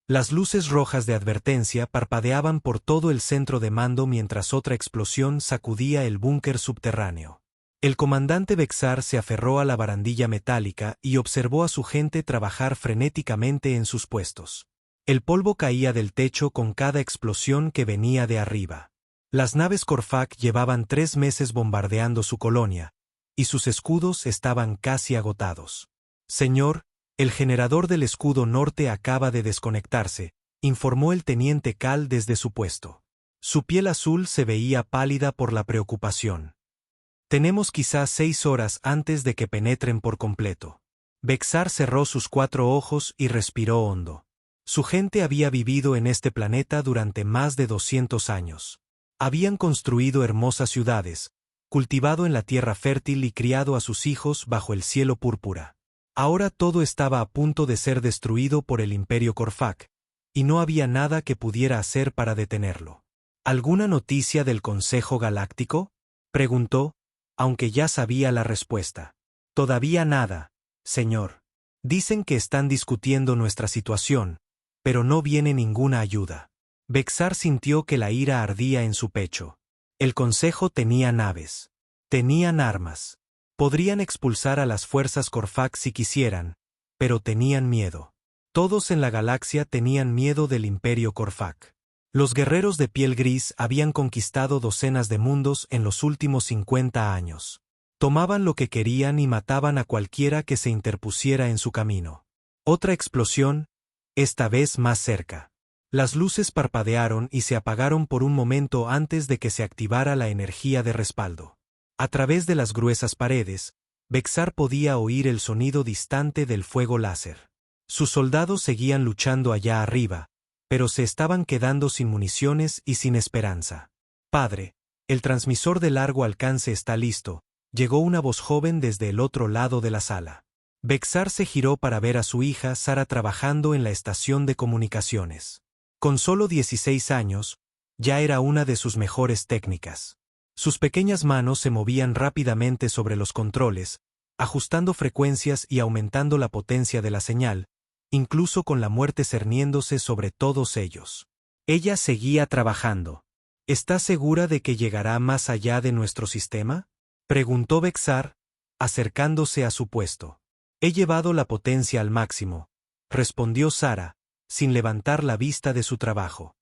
Las luces rojas de advertencia parpadeaban por todo el centro de mando mientras otra explosión sacudía el búnker subterráneo. El comandante Bexar se aferró a la barandilla metálica y observó a su gente trabajar frenéticamente en sus puestos. El polvo caía del techo con cada explosión que venía de arriba. Las naves Corfac llevaban 3 meses bombardeando su colonia, y sus escudos estaban casi agotados. Señor, el generador del escudo norte acaba de desconectarse, informó el teniente Cal desde su puesto. Su piel azul se veía pálida por la preocupación. Tenemos quizás 6 horas antes de que penetren por completo. Bexar cerró sus 4 ojos y respiró hondo. Su gente había vivido en este planeta durante más de 200 años. Habían construido hermosas ciudades, cultivado en la tierra fértil y criado a sus hijos bajo el cielo púrpura. Ahora todo estaba a punto de ser destruido por el Imperio Corfac, y no había nada que pudiera hacer para detenerlo. ¿Alguna noticia del Consejo Galáctico?, preguntó, aunque ya sabía la respuesta. Todavía nada, señor. Dicen que están discutiendo nuestra situación, pero no viene ninguna ayuda. Bexar sintió que la ira ardía en su pecho. El Consejo tenía naves. Tenían armas. Podrían expulsar a las fuerzas Corfac si quisieran, pero tenían miedo. Todos en la galaxia tenían miedo del Imperio Corfac. Los guerreros de piel gris habían conquistado docenas de mundos en los últimos 50 años. Tomaban lo que querían y mataban a cualquiera que se interpusiera en su camino. Otra explosión, esta vez más cerca. Las luces parpadearon y se apagaron por un momento antes de que se activara la energía de respaldo. A través de las gruesas paredes, Bexar podía oír el sonido distante del fuego láser. Sus soldados seguían luchando allá arriba, pero se estaban quedando sin municiones y sin esperanza. Padre, el transmisor de largo alcance está listo, llegó una voz joven desde el otro lado de la sala. Bexar se giró para ver a su hija Sara trabajando en la estación de comunicaciones. Con solo 16 años, ya era una de sus mejores técnicas. Sus pequeñas manos se movían rápidamente sobre los controles, ajustando frecuencias y aumentando la potencia de la señal, incluso con la muerte cerniéndose sobre todos ellos. Ella seguía trabajando. ¿Estás segura de que llegará más allá de nuestro sistema?, preguntó Bexar, acercándose a su puesto. He llevado la potencia al máximo, respondió Sara, sin levantar la vista de su trabajo.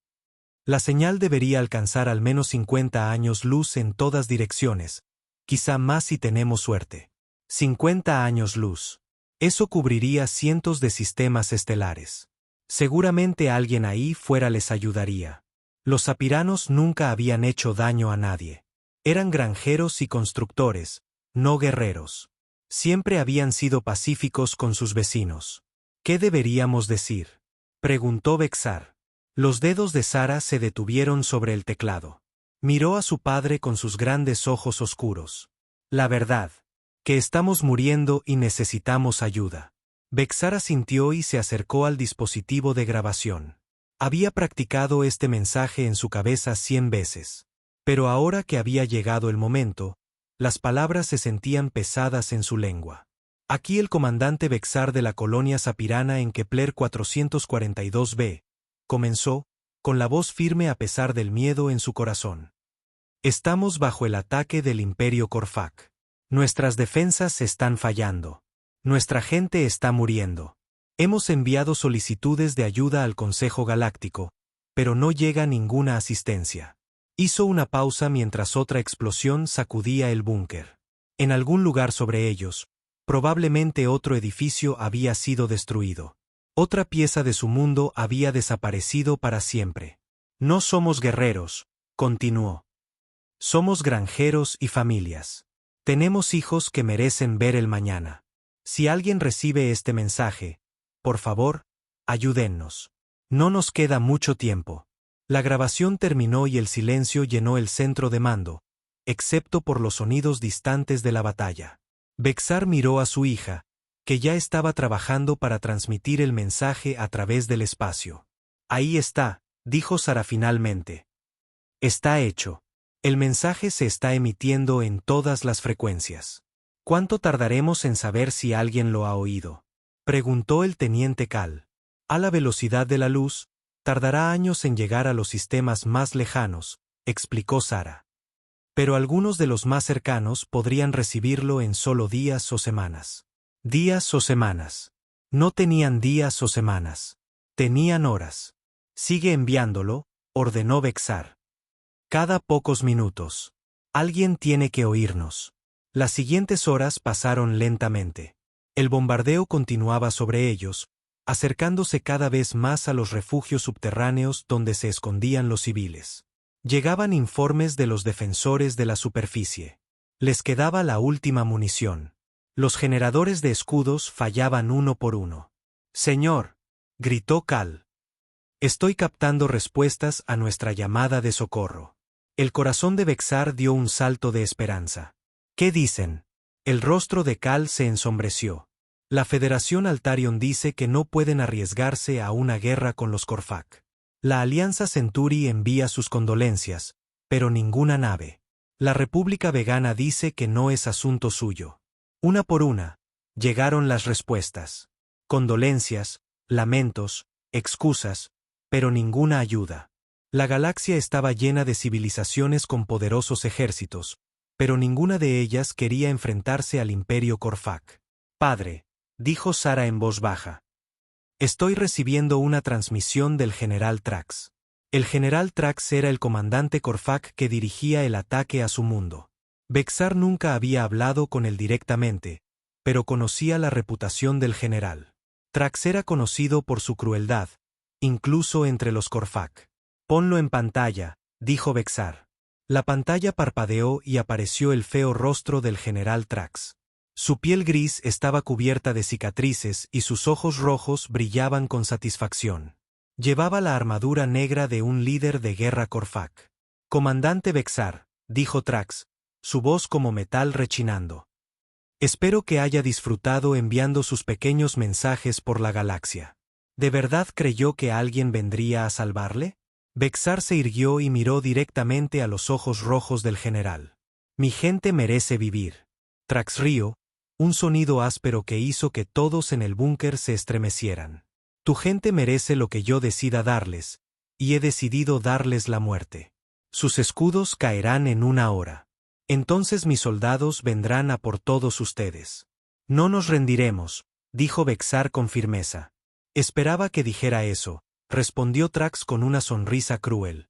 La señal debería alcanzar al menos 50 años luz en todas direcciones, quizá más si tenemos suerte. 50 años luz. Eso cubriría cientos de sistemas estelares. Seguramente alguien ahí fuera les ayudaría. Los sapiranos nunca habían hecho daño a nadie. Eran granjeros y constructores, no guerreros. Siempre habían sido pacíficos con sus vecinos. ¿Qué deberíamos decir?, preguntó Bexar. Los dedos de Sara se detuvieron sobre el teclado. Miró a su padre con sus grandes ojos oscuros. La verdad, que estamos muriendo y necesitamos ayuda. Bexar asintió y se acercó al dispositivo de grabación. Había practicado este mensaje en su cabeza 100 veces. Pero ahora que había llegado el momento, las palabras se sentían pesadas en su lengua. Aquí el comandante Bexar de la colonia sapirana en Kepler 442b, comenzó, con la voz firme a pesar del miedo en su corazón. Estamos bajo el ataque del Imperio Corfac. Nuestras defensas están fallando. Nuestra gente está muriendo. Hemos enviado solicitudes de ayuda al Consejo Galáctico, pero no llega ninguna asistencia. Hizo una pausa mientras otra explosión sacudía el búnker. En algún lugar sobre ellos, probablemente otro edificio había sido destruido. Otra pieza de su mundo había desaparecido para siempre. No somos guerreros, continuó. Somos granjeros y familias. Tenemos hijos que merecen ver el mañana. Si alguien recibe este mensaje, por favor, ayúdennos. No nos queda mucho tiempo. La grabación terminó y el silencio llenó el centro de mando, excepto por los sonidos distantes de la batalla. Bexar miró a su hija, que ya estaba trabajando para transmitir el mensaje a través del espacio. Ahí está, dijo Sara finalmente. Está hecho. El mensaje se está emitiendo en todas las frecuencias. ¿Cuánto tardaremos en saber si alguien lo ha oído?, preguntó el teniente Cal. A la velocidad de la luz, tardará años en llegar a los sistemas más lejanos, explicó Sara. Pero algunos de los más cercanos podrían recibirlo en solo días o semanas. Días o semanas. No tenían días o semanas. Tenían horas. Sigue enviándolo, ordenó Vexar. Cada pocos minutos. Alguien tiene que oírnos. Las siguientes horas pasaron lentamente. El bombardeo continuaba sobre ellos, acercándose cada vez más a los refugios subterráneos donde se escondían los civiles. Llegaban informes de los defensores de la superficie. Les quedaba la última munición. Los generadores de escudos fallaban uno por uno. «Señor», gritó Cal. «Estoy captando respuestas a nuestra llamada de socorro». El corazón de Vexar dio un salto de esperanza. «¿Qué dicen?» El rostro de Cal se ensombreció. La Federación Altarion dice que no pueden arriesgarse a una guerra con los Corfac. La Alianza Centauri envía sus condolencias, pero ninguna nave. La República Vegana dice que no es asunto suyo. Una por una, llegaron las respuestas. Condolencias, lamentos, excusas, pero ninguna ayuda. La galaxia estaba llena de civilizaciones con poderosos ejércitos, pero ninguna de ellas quería enfrentarse al Imperio Corfac. «Padre», dijo Sara en voz baja. «Estoy recibiendo una transmisión del general Trax». El general Trax era el comandante Corfac que dirigía el ataque a su mundo. Vexar nunca había hablado con él directamente, pero conocía la reputación del general. Trax era conocido por su crueldad, incluso entre los Corfac. «Ponlo en pantalla», dijo Vexar. La pantalla parpadeó y apareció el feo rostro del general Trax. Su piel gris estaba cubierta de cicatrices y sus ojos rojos brillaban con satisfacción. Llevaba la armadura negra de un líder de guerra Corfac. «Comandante Vexar», dijo Trax, su voz como metal rechinando. «Espero que haya disfrutado enviando sus pequeños mensajes por la galaxia. ¿De verdad creyó que alguien vendría a salvarle?» Vexar se irguió y miró directamente a los ojos rojos del general. «Mi gente merece vivir». Trax rió, un sonido áspero que hizo que todos en el búnker se estremecieran. «Tu gente merece lo que yo decida darles, y he decidido darles la muerte. Sus escudos caerán en una hora. Entonces mis soldados vendrán a por todos ustedes». «No nos rendiremos», dijo Vexar con firmeza. «Esperaba que dijera eso», respondió Trax con una sonrisa cruel.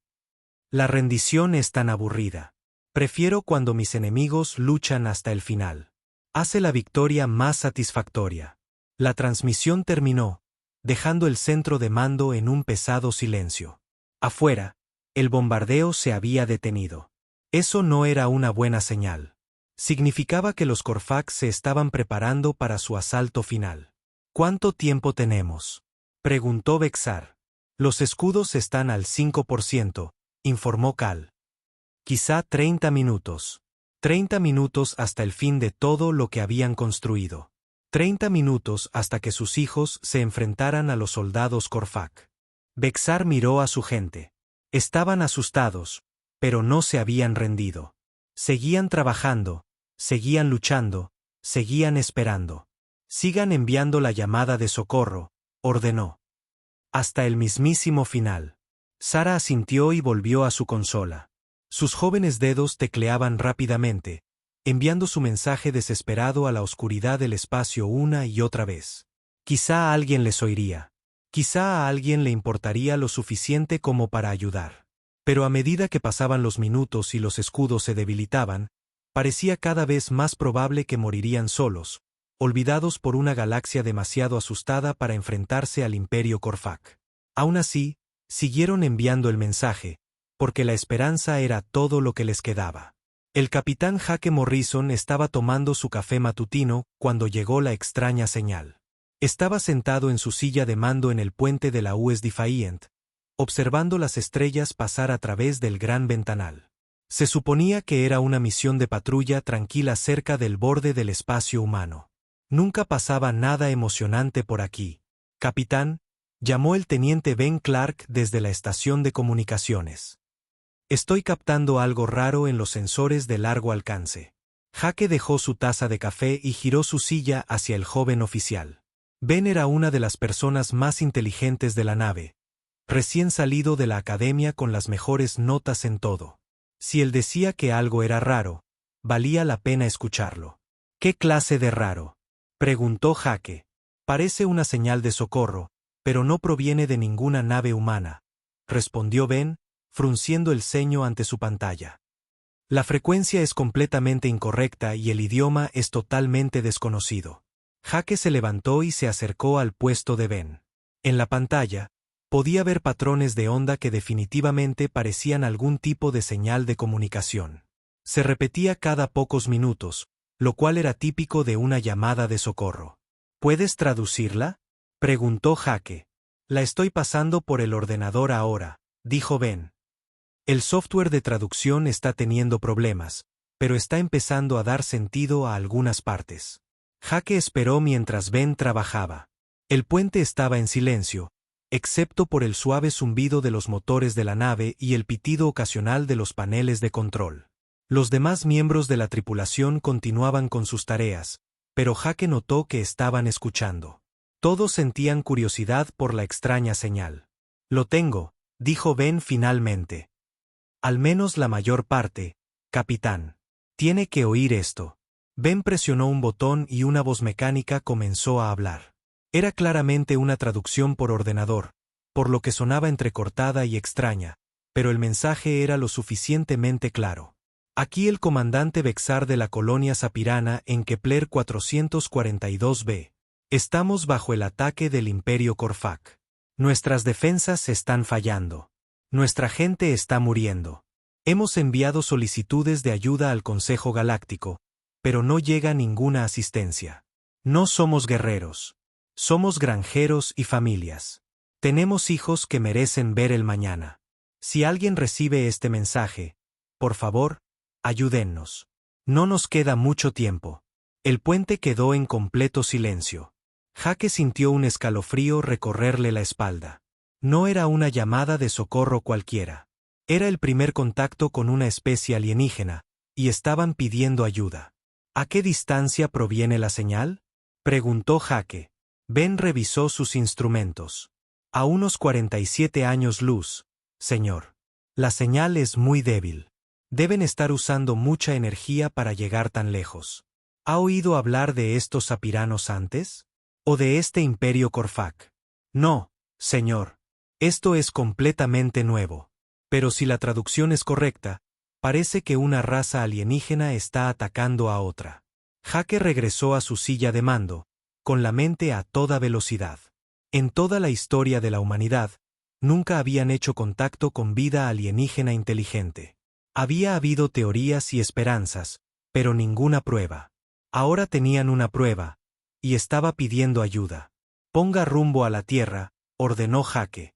«La rendición es tan aburrida. Prefiero cuando mis enemigos luchan hasta el final. Hace la victoria más satisfactoria». La transmisión terminó, dejando el centro de mando en un pesado silencio. Afuera, el bombardeo se había detenido. Eso no era una buena señal. Significaba que los Corfac se estaban preparando para su asalto final. «¿Cuánto tiempo tenemos?», preguntó Vexar. «Los escudos están al 5%, informó Cal. «Quizá 30 minutos. 30 minutos hasta el fin de todo lo que habían construido. 30 minutos hasta que sus hijos se enfrentaran a los soldados Corfac». Vexar miró a su gente. Estaban asustados, pero no se habían rendido. Seguían trabajando, seguían luchando, seguían esperando. «Sigan enviando la llamada de socorro», ordenó. «Hasta el mismísimo final». Sara asintió y volvió a su consola. Sus jóvenes dedos tecleaban rápidamente, enviando su mensaje desesperado a la oscuridad del espacio una y otra vez. Quizá a alguien les oiría. Quizá a alguien le importaría lo suficiente como para ayudar. Pero a medida que pasaban los minutos y los escudos se debilitaban, parecía cada vez más probable que morirían solos, olvidados por una galaxia demasiado asustada para enfrentarse al Imperio Corfac. Aún así, siguieron enviando el mensaje, porque la esperanza era todo lo que les quedaba. El capitán Jake Morrison estaba tomando su café matutino cuando llegó la extraña señal. Estaba sentado en su silla de mando en el puente de la US Defiant, observando las estrellas pasar a través del gran ventanal. Se suponía que era una misión de patrulla tranquila cerca del borde del espacio humano. «Nunca pasaba nada emocionante por aquí, capitán», llamó el teniente Ben Clark desde la estación de comunicaciones. «Estoy captando algo raro en los sensores de largo alcance». Jake dejó su taza de café y giró su silla hacia el joven oficial. Ben era una de las personas más inteligentes de la nave, recién salido de la academia con las mejores notas en todo. Si él decía que algo era raro, valía la pena escucharlo. ¿Qué clase de raro?, preguntó Jake. Parece una señal de socorro, pero no proviene de ninguna nave humana, respondió Ben, frunciendo el ceño ante su pantalla. La frecuencia es completamente incorrecta y el idioma es totalmente desconocido. Jake se levantó y se acercó al puesto de Ben. En la pantalla, podía ver patrones de onda que definitivamente parecían algún tipo de señal de comunicación. Se repetía cada pocos minutos, lo cual era típico de una llamada de socorro. ¿Puedes traducirla?, preguntó Jake. La estoy pasando por el ordenador ahora, dijo Ben. El software de traducción está teniendo problemas, pero está empezando a dar sentido a algunas partes. Jake esperó mientras Ben trabajaba. El puente estaba en silencio, excepto por el suave zumbido de los motores de la nave y el pitido ocasional de los paneles de control. Los demás miembros de la tripulación continuaban con sus tareas, pero Jake notó que estaban escuchando. Todos sentían curiosidad por la extraña señal. Lo tengo, dijo Ben finalmente. Al menos la mayor parte, capitán. Tiene que oír esto. Ben presionó un botón y una voz mecánica comenzó a hablar. Era claramente una traducción por ordenador, por lo que sonaba entrecortada y extraña, pero el mensaje era lo suficientemente claro. Aquí el comandante Vexar de la colonia Sapirana en Kepler 442b. Estamos bajo el ataque del Imperio Corfac. Nuestras defensas están fallando. Nuestra gente está muriendo. Hemos enviado solicitudes de ayuda al Consejo Galáctico, pero no llega ninguna asistencia. No somos guerreros. Somos granjeros y familias. Tenemos hijos que merecen ver el mañana. Si alguien recibe este mensaje, por favor, ayúdennos. No nos queda mucho tiempo. El puente quedó en completo silencio. Jake sintió un escalofrío recorrerle la espalda. No era una llamada de socorro cualquiera. Era el primer contacto con una especie alienígena, y estaban pidiendo ayuda. ¿A qué distancia proviene la señal?, preguntó Jake. Ben revisó sus instrumentos. A unos 47 años luz, señor. La señal es muy débil. Deben estar usando mucha energía para llegar tan lejos. ¿Ha oído hablar de estos sapiranos antes? ¿O de este Imperio Corfac? No, señor. Esto es completamente nuevo. Pero si la traducción es correcta, parece que una raza alienígena está atacando a otra. Jake regresó a su silla de mando, con la mente a toda velocidad. En toda la historia de la humanidad, nunca habían hecho contacto con vida alienígena inteligente. Había habido teorías y esperanzas, pero ninguna prueba. Ahora tenían una prueba, y estaba pidiendo ayuda. Ponga rumbo a la Tierra, ordenó Jake.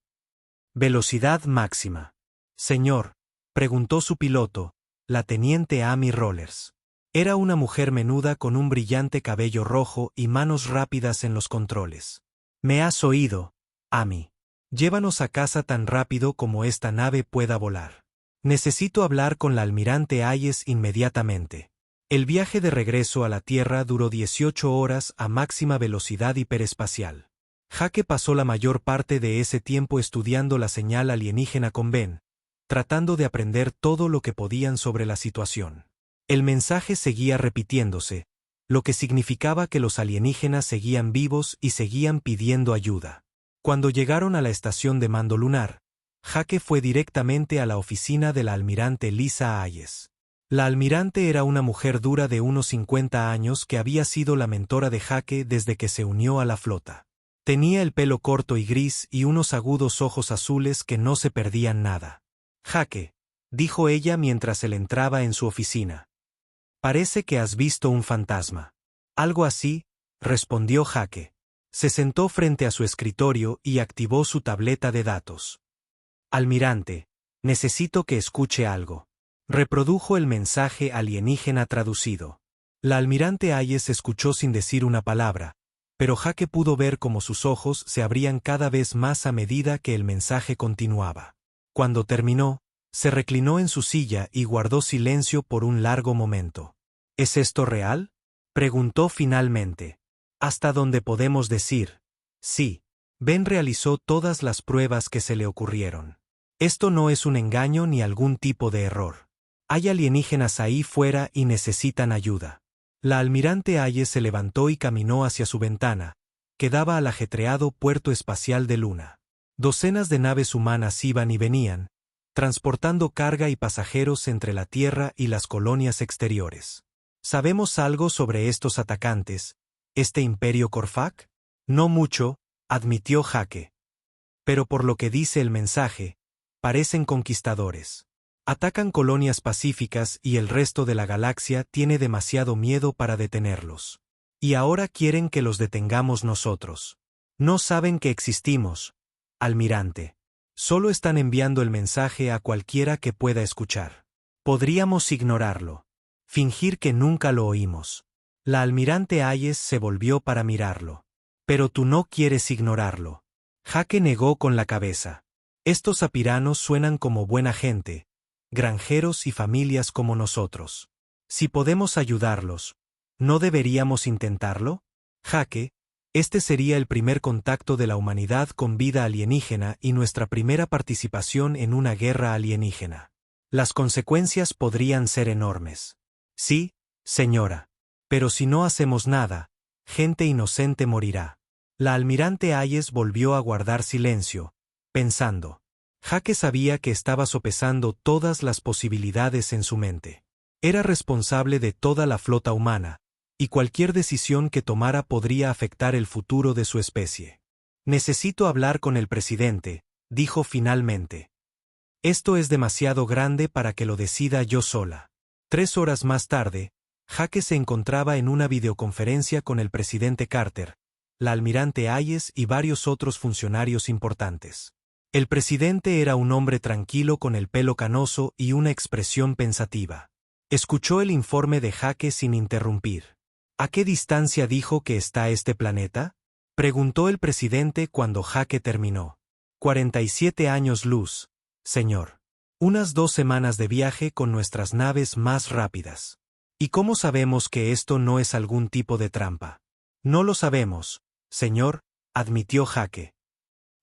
Velocidad máxima. Señor, preguntó su piloto, la teniente Amy Rollers. Era una mujer menuda con un brillante cabello rojo y manos rápidas en los controles. ¿Me has oído, Amy? Llévanos a casa tan rápido como esta nave pueda volar. Necesito hablar con la almirante Hayes inmediatamente. El viaje de regreso a la Tierra duró 18 horas a máxima velocidad hiperespacial. Jake pasó la mayor parte de ese tiempo estudiando la señal alienígena con Ben, tratando de aprender todo lo que podían sobre la situación. El mensaje seguía repitiéndose, lo que significaba que los alienígenas seguían vivos y seguían pidiendo ayuda. Cuando llegaron a la estación de mando lunar, Jake fue directamente a la oficina de la almirante Lisa Hayes. La almirante era una mujer dura de unos 50 años que había sido la mentora de Jake desde que se unió a la flota. Tenía el pelo corto y gris y unos agudos ojos azules que no se perdían nada. Jake, dijo ella mientras él entraba en su oficina. Parece que has visto un fantasma. Algo así, respondió Jake. Se sentó frente a su escritorio y activó su tableta de datos. Almirante, necesito que escuche algo. Reprodujo el mensaje alienígena traducido. La almirante Hayes escuchó sin decir una palabra, pero Jake pudo ver cómo sus ojos se abrían cada vez más a medida que el mensaje continuaba. Cuando terminó, se reclinó en su silla y guardó silencio por un largo momento. ¿Es esto real?, preguntó finalmente. Hasta donde podemos decir, sí. Ben realizó todas las pruebas que se le ocurrieron. Esto no es un engaño ni algún tipo de error. Hay alienígenas ahí fuera y necesitan ayuda. La almirante Hayes se levantó y caminó hacia su ventana, que daba al ajetreado puerto espacial de Luna. Docenas de naves humanas iban y venían, transportando carga y pasajeros entre la Tierra y las colonias exteriores. ¿Sabemos algo sobre estos atacantes, este Imperio Corfac? No mucho, admitió Jake. Pero por lo que dice el mensaje, parecen conquistadores. Atacan colonias pacíficas y el resto de la galaxia tiene demasiado miedo para detenerlos. Y ahora quieren que los detengamos nosotros. No saben que existimos, almirante. Solo están enviando el mensaje a cualquiera que pueda escuchar. Podríamos ignorarlo. Fingir que nunca lo oímos. La almirante Hayes se volvió para mirarlo. Pero tú no quieres ignorarlo. Jake negó con la cabeza. Estos apiranos suenan como buena gente, granjeros y familias como nosotros. Si podemos ayudarlos, ¿no deberíamos intentarlo? Jake, este sería el primer contacto de la humanidad con vida alienígena y nuestra primera participación en una guerra alienígena. Las consecuencias podrían ser enormes. Sí, señora. Pero si no hacemos nada, gente inocente morirá. La almirante Hayes volvió a guardar silencio, pensando. Jake sabía que estaba sopesando todas las posibilidades en su mente. Era responsable de toda la flota humana, y cualquier decisión que tomara podría afectar el futuro de su especie. Necesito hablar con el presidente, dijo finalmente. Esto es demasiado grande para que lo decida yo sola. 3 horas más tarde, Jake se encontraba en una videoconferencia con el presidente Carter, la almirante Hayes y varios otros funcionarios importantes. El presidente era un hombre tranquilo con el pelo canoso y una expresión pensativa. Escuchó el informe de Jake sin interrumpir. ¿A qué distancia dijo que está este planeta?, preguntó el presidente cuando Jake terminó. 47 años luz, señor. Unas 2 semanas de viaje con nuestras naves más rápidas. ¿Y cómo sabemos que esto no es algún tipo de trampa? No lo sabemos, señor, admitió Jake.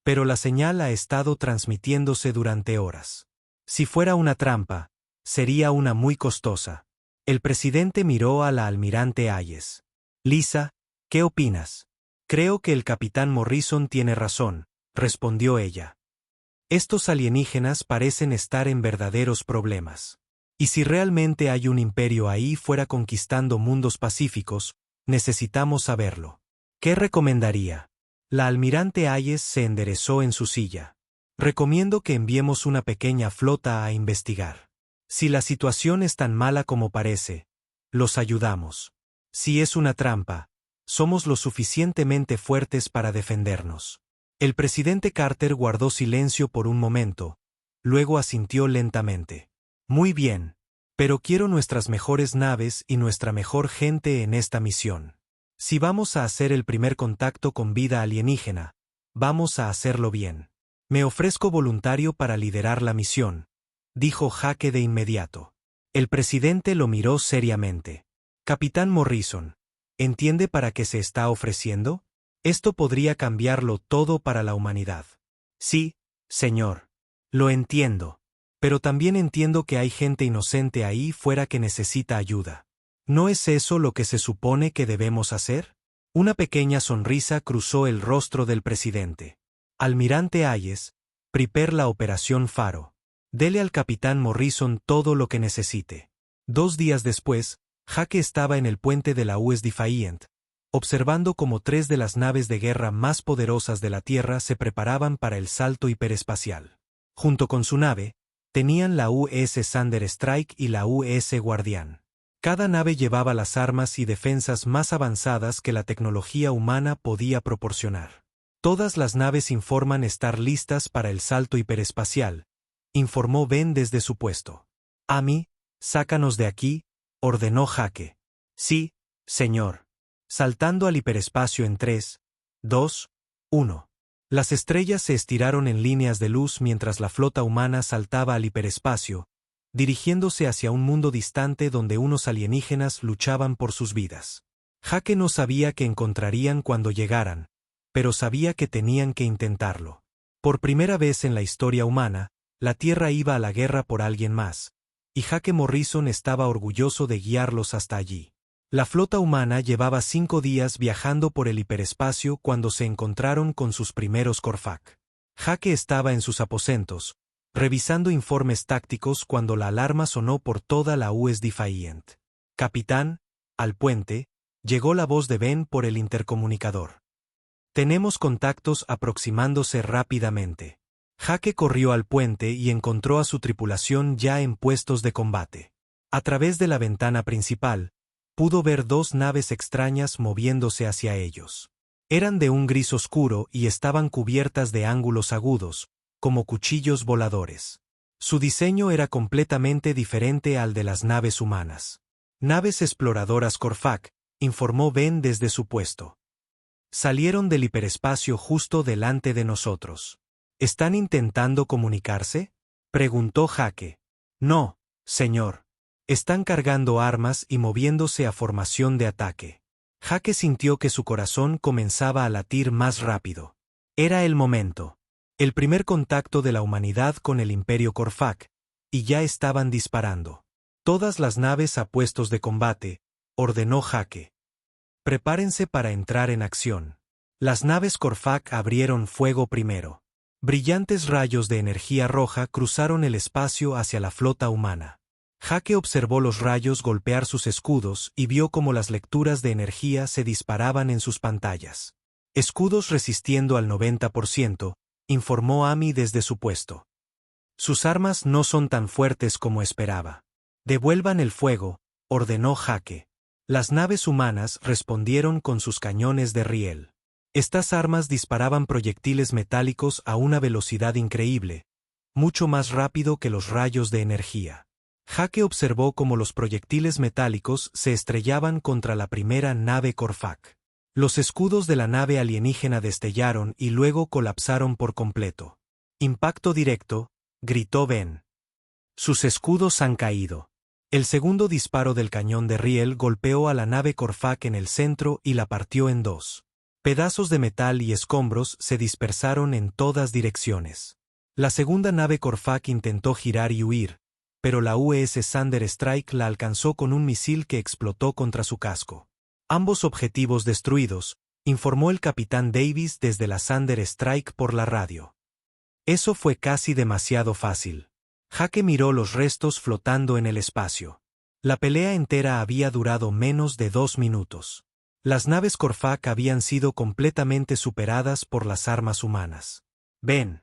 Pero la señal ha estado transmitiéndose durante horas. Si fuera una trampa, sería una muy costosa. El presidente miró a la almirante Hayes. Lisa, ¿qué opinas? Creo que el capitán Morrison tiene razón, respondió ella. Estos alienígenas parecen estar en verdaderos problemas. Y si realmente hay un imperio ahí fuera conquistando mundos pacíficos, necesitamos saberlo. ¿Qué recomendaría? La almirante Hayes se enderezó en su silla. Recomiendo que enviemos una pequeña flota a investigar. Si la situación es tan mala como parece, los ayudamos. Si es una trampa, somos lo suficientemente fuertes para defendernos. El presidente Carter guardó silencio por un momento, luego asintió lentamente. Muy bien, pero quiero nuestras mejores naves y nuestra mejor gente en esta misión. Si vamos a hacer el primer contacto con vida alienígena, vamos a hacerlo bien. Me ofrezco voluntario para liderar la misión, dijo Jake de inmediato. El presidente lo miró seriamente. Capitán Morrison, ¿entiende para qué se está ofreciendo? Esto podría cambiarlo todo para la humanidad. Sí, señor. Lo entiendo. Pero también entiendo que hay gente inocente ahí fuera que necesita ayuda. ¿No es eso lo que se supone que debemos hacer? Una pequeña sonrisa cruzó el rostro del presidente. Almirante Hayes, prepare la operación Faro. Dele al capitán Morrison todo lo que necesite. 2 días después, Jake estaba en el puente de la US Defiant, observando cómo 3 de las naves de guerra más poderosas de la Tierra se preparaban para el salto hiperespacial. Junto con su nave, tenían la US Thunder Strike y la US Guardian. Cada nave llevaba las armas y defensas más avanzadas que la tecnología humana podía proporcionar. Todas las naves informan estar listas para el salto hiperespacial, informó Ben desde su puesto. Amy, sácanos de aquí, ordenó Jake. Sí, señor. Saltando al hiperespacio en 3, 2, 1. Las estrellas se estiraron en líneas de luz mientras la flota humana saltaba al hiperespacio, dirigiéndose hacia un mundo distante donde unos alienígenas luchaban por sus vidas. Jake no sabía qué encontrarían cuando llegaran, pero sabía que tenían que intentarlo. Por primera vez en la historia humana, la Tierra iba a la guerra por alguien más, y Jake Morrison estaba orgulloso de guiarlos hasta allí. La flota humana llevaba 5 días viajando por el hiperespacio cuando se encontraron con sus primeros Corfac. Jake estaba en sus aposentos, revisando informes tácticos cuando la alarma sonó por toda la US Defiant. Capitán, al puente, llegó la voz de Ben por el intercomunicador. Tenemos contactos aproximándose rápidamente. Jake corrió al puente y encontró a su tripulación ya en puestos de combate. A través de la ventana principal, pudo ver 2 naves extrañas moviéndose hacia ellos. Eran de un gris oscuro y estaban cubiertas de ángulos agudos, como cuchillos voladores. Su diseño era completamente diferente al de las naves humanas. Naves exploradoras Corfac, informó Ben desde su puesto. Salieron del hiperespacio justo delante de nosotros. ¿Están intentando comunicarse?, preguntó Jake. No, señor. Están cargando armas y moviéndose a formación de ataque. Jake sintió que su corazón comenzaba a latir más rápido. Era el momento. El primer contacto de la humanidad con el Imperio Corfac, y ya estaban disparando. Todas las naves a puestos de combate, ordenó Jake. Prepárense para entrar en acción. Las naves Corfac abrieron fuego primero. Brillantes rayos de energía roja cruzaron el espacio hacia la flota humana. Jake observó los rayos golpear sus escudos y vio cómo las lecturas de energía se disparaban en sus pantallas. Escudos resistiendo al 90%, informó Amy desde su puesto. Sus armas no son tan fuertes como esperaba. Devuelvan el fuego, ordenó Jake. Las naves humanas respondieron con sus cañones de riel. Estas armas disparaban proyectiles metálicos a una velocidad increíble, mucho más rápido que los rayos de energía. Jake observó cómo los proyectiles metálicos se estrellaban contra la primera nave Corfac. Los escudos de la nave alienígena destellaron y luego colapsaron por completo. Impacto directo, gritó Ben. Sus escudos han caído. El segundo disparo del cañón de riel golpeó a la nave Corfac en el centro y la partió en 2. Pedazos de metal y escombros se dispersaron en todas direcciones. La segunda nave Corfac intentó girar y huir, pero la US Thunder Strike la alcanzó con un misil que explotó contra su casco. Ambos objetivos destruidos, informó el capitán Davis desde la Thunder Strike por la radio. Eso fue casi demasiado fácil. Jake miró los restos flotando en el espacio. La pelea entera había durado menos de 2 minutos. Las naves Corfac habían sido completamente superadas por las armas humanas. Ben,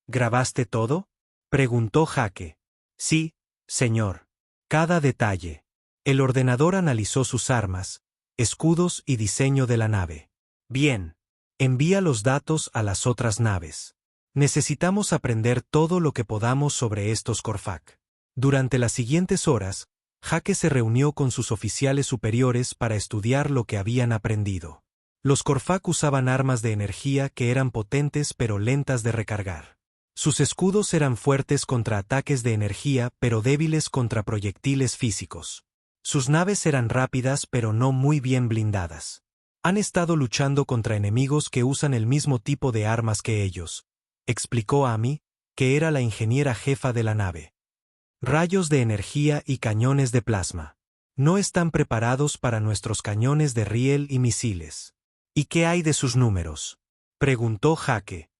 ¿grabaste todo?, preguntó Jake. Sí, señor. Cada detalle. El ordenador analizó sus armas, escudos y diseño de la nave. Bien. Envía los datos a las otras naves. Necesitamos aprender todo lo que podamos sobre estos Corfac. Durante las siguientes horas, Jake se reunió con sus oficiales superiores para estudiar lo que habían aprendido. Los Corfac usaban armas de energía que eran potentes pero lentas de recargar. Sus escudos eran fuertes contra ataques de energía pero débiles contra proyectiles físicos. Sus naves eran rápidas pero no muy bien blindadas. Han estado luchando contra enemigos que usan el mismo tipo de armas que ellos, explicó Amy, que era la ingeniera jefa de la nave. Rayos de energía y cañones de plasma. No están preparados para nuestros cañones de riel y misiles. ¿Y qué hay de sus números?, preguntó Jake.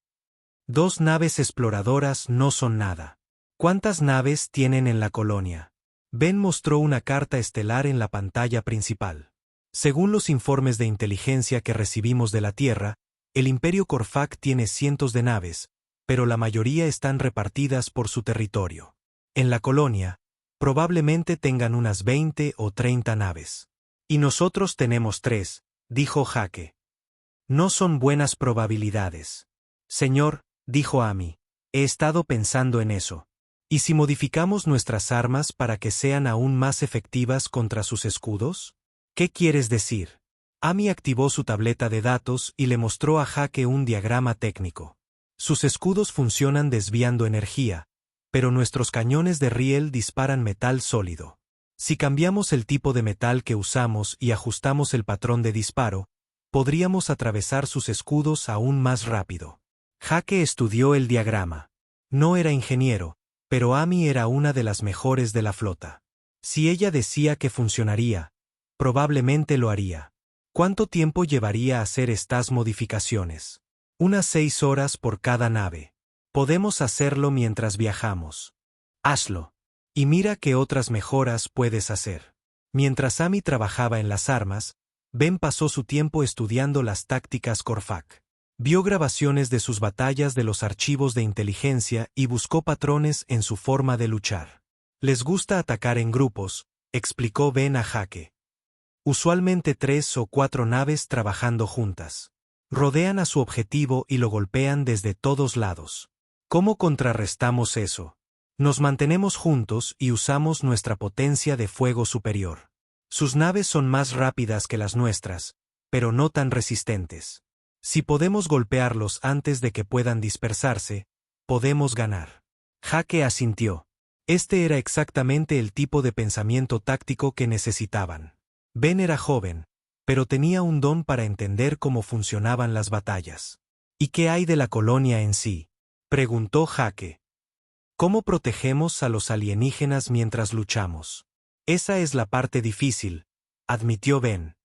2 naves exploradoras no son nada. ¿Cuántas naves tienen en la colonia? Ben mostró una carta estelar en la pantalla principal. Según los informes de inteligencia que recibimos de la Tierra, el Imperio Corfac tiene cientos de naves, pero la mayoría están repartidas por su territorio. En la colonia, probablemente tengan unas 20 o 30 naves. Y nosotros tenemos 3, dijo Jake. No son buenas probabilidades. Señor, dijo Amy, he estado pensando en eso. ¿Y si modificamos nuestras armas para que sean aún más efectivas contra sus escudos? ¿Qué quieres decir? Amy activó su tableta de datos y le mostró a Jake un diagrama técnico. Sus escudos funcionan desviando energía, pero nuestros cañones de riel disparan metal sólido. Si cambiamos el tipo de metal que usamos y ajustamos el patrón de disparo, podríamos atravesar sus escudos aún más rápido. Jake estudió el diagrama. No era ingeniero, pero Amy era una de las mejores de la flota. Si ella decía que funcionaría, probablemente lo haría. ¿Cuánto tiempo llevaría hacer estas modificaciones? Unas 6 horas por cada nave. Podemos hacerlo mientras viajamos. Hazlo. Y mira qué otras mejoras puedes hacer. Mientras Amy trabajaba en las armas, Ben pasó su tiempo estudiando las tácticas Corfac. Vio grabaciones de sus batallas de los archivos de inteligencia y buscó patrones en su forma de luchar. Les gusta atacar en grupos, explicó Ben a Jake. Usualmente 3 o 4 naves trabajando juntas. Rodean a su objetivo y lo golpean desde todos lados. ¿Cómo contrarrestamos eso? Nos mantenemos juntos y usamos nuestra potencia de fuego superior. Sus naves son más rápidas que las nuestras, pero no tan resistentes. Si podemos golpearlos antes de que puedan dispersarse, podemos ganar. Jake asintió. Este era exactamente el tipo de pensamiento táctico que necesitaban. Ben era joven, pero tenía un don para entender cómo funcionaban las batallas. ¿Y qué hay de la colonia en sí?, preguntó Jake. ¿Cómo protegemos a los alienígenas mientras luchamos? Esa es la parte difícil, admitió Ben.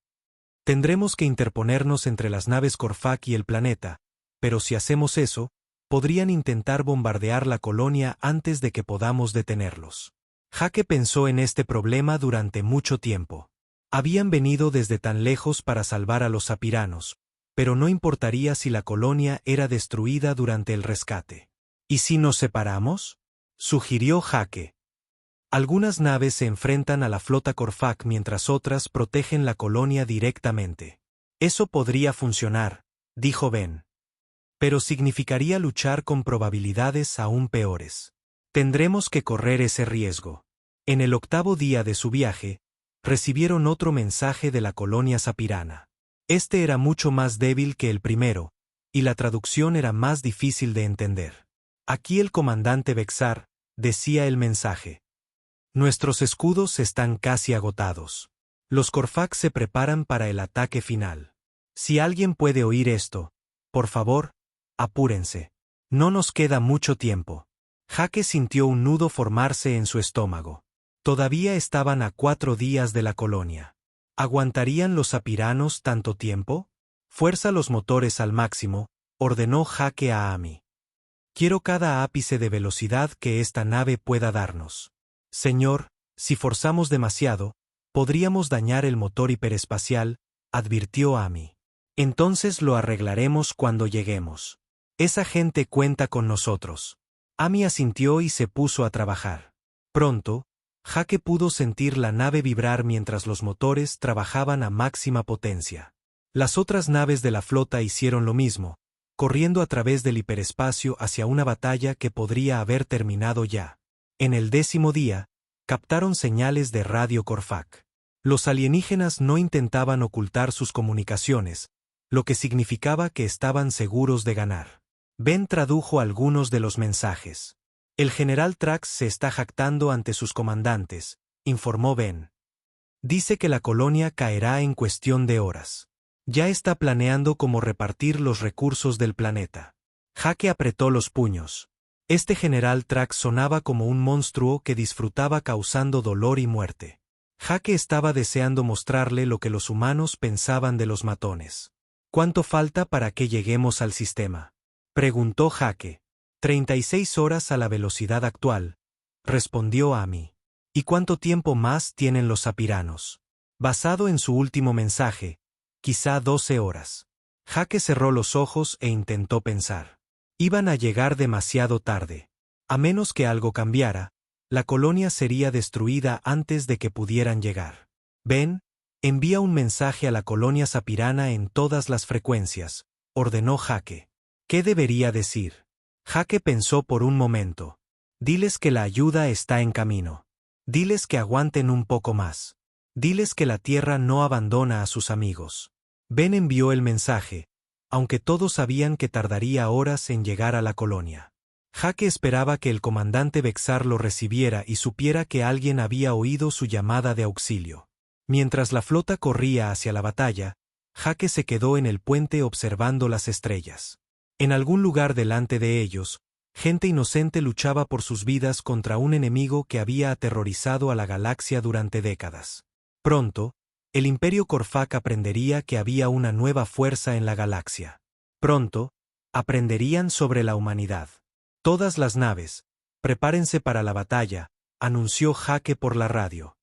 Tendremos que interponernos entre las naves Corfac y el planeta, pero si hacemos eso, podrían intentar bombardear la colonia antes de que podamos detenerlos. Jake pensó en este problema durante mucho tiempo. Habían venido desde tan lejos para salvar a los zapiranos, pero no importaría si la colonia era destruida durante el rescate. ¿Y si nos separamos?, sugirió Jake. Algunas naves se enfrentan a la flota Corfac mientras otras protegen la colonia directamente. Eso podría funcionar, dijo Ben. Pero significaría luchar con probabilidades aún peores. Tendremos que correr ese riesgo. En el 8º día de su viaje, recibieron otro mensaje de la colonia zapirana. Este era mucho más débil que el primero, y la traducción era más difícil de entender. Aquí el comandante Vexar, decía el mensaje. Nuestros escudos están casi agotados. Los Corfac se preparan para el ataque final. Si alguien puede oír esto, por favor, apúrense. No nos queda mucho tiempo. Jake sintió un nudo formarse en su estómago. Todavía estaban a 4 días de la colonia. ¿Aguantarían los zapiranos tanto tiempo? Fuerza los motores al máximo, ordenó Jake a Amy. Quiero cada ápice de velocidad que esta nave pueda darnos. Señor, si forzamos demasiado, podríamos dañar el motor hiperespacial, advirtió Amy. Entonces lo arreglaremos cuando lleguemos. Esa gente cuenta con nosotros. Amy asintió y se puso a trabajar. Pronto, Jake pudo sentir la nave vibrar mientras los motores trabajaban a máxima potencia. Las otras naves de la flota hicieron lo mismo, corriendo a través del hiperespacio hacia una batalla que podría haber terminado ya. En el 10º día, captaron señales de radio Corfac. Los alienígenas no intentaban ocultar sus comunicaciones, lo que significaba que estaban seguros de ganar. Ben tradujo algunos de los mensajes. El general Trax se está jactando ante sus comandantes, informó Ben. Dice que la colonia caerá en cuestión de horas. Ya está planeando cómo repartir los recursos del planeta. Jake apretó los puños. Este general Trax sonaba como un monstruo que disfrutaba causando dolor y muerte. Jake estaba deseando mostrarle lo que los humanos pensaban de los matones. ¿Cuánto falta para que lleguemos al sistema?, preguntó Jake. 36 horas a la velocidad actual, respondió Amy. ¿Y cuánto tiempo más tienen los zapiranos? Basado en su último mensaje, quizá 12 horas. Jake cerró los ojos e intentó pensar. Iban a llegar demasiado tarde. A menos que algo cambiara, la colonia sería destruida antes de que pudieran llegar. Ben, envía un mensaje a la colonia zapirana en todas las frecuencias, ordenó Jake. ¿Qué debería decir? Jake pensó por un momento. Diles que la ayuda está en camino. Diles que aguanten un poco más. Diles que la Tierra no abandona a sus amigos. Ben envió el mensaje, aunque todos sabían que tardaría horas en llegar a la colonia. Jake esperaba que el comandante Vexar lo recibiera y supiera que alguien había oído su llamada de auxilio. Mientras la flota corría hacia la batalla, Jake se quedó en el puente observando las estrellas. En algún lugar delante de ellos, gente inocente luchaba por sus vidas contra un enemigo que había aterrorizado a la galaxia durante décadas. Pronto, el Imperio Corfac aprendería que había una nueva fuerza en la galaxia. Pronto, aprenderían sobre la humanidad. Todas las naves, prepárense para la batalla, anunció Jake por la radio.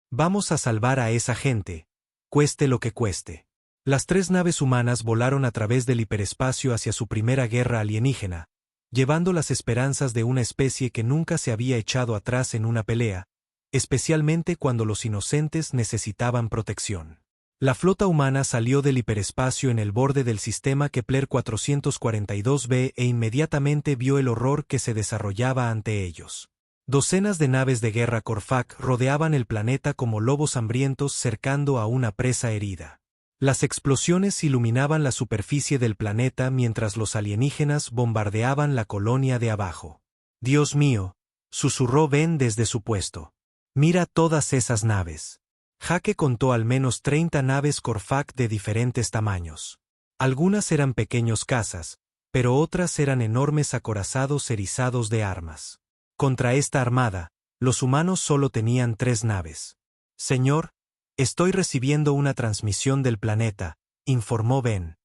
Vamos a salvar a esa gente, cueste lo que cueste. Las 3 naves humanas volaron a través del hiperespacio hacia su primera guerra alienígena, llevando las esperanzas de una especie que nunca se había echado atrás en una pelea, especialmente cuando los inocentes necesitaban protección. La flota humana salió del hiperespacio en el borde del sistema Kepler 442b e inmediatamente vio el horror que se desarrollaba ante ellos. Docenas de naves de guerra Corfac rodeaban el planeta como lobos hambrientos cercando a una presa herida. Las explosiones iluminaban la superficie del planeta mientras los alienígenas bombardeaban la colonia de abajo. «Dios mío», susurró Ben desde su puesto. «Mira todas esas naves». Jake contó al menos 30 naves Corfac de diferentes tamaños. Algunas eran pequeños cazas, pero otras eran enormes acorazados erizados de armas. Contra esta armada, los humanos solo tenían 3 naves. «Señor, estoy recibiendo una transmisión del planeta», informó Ben.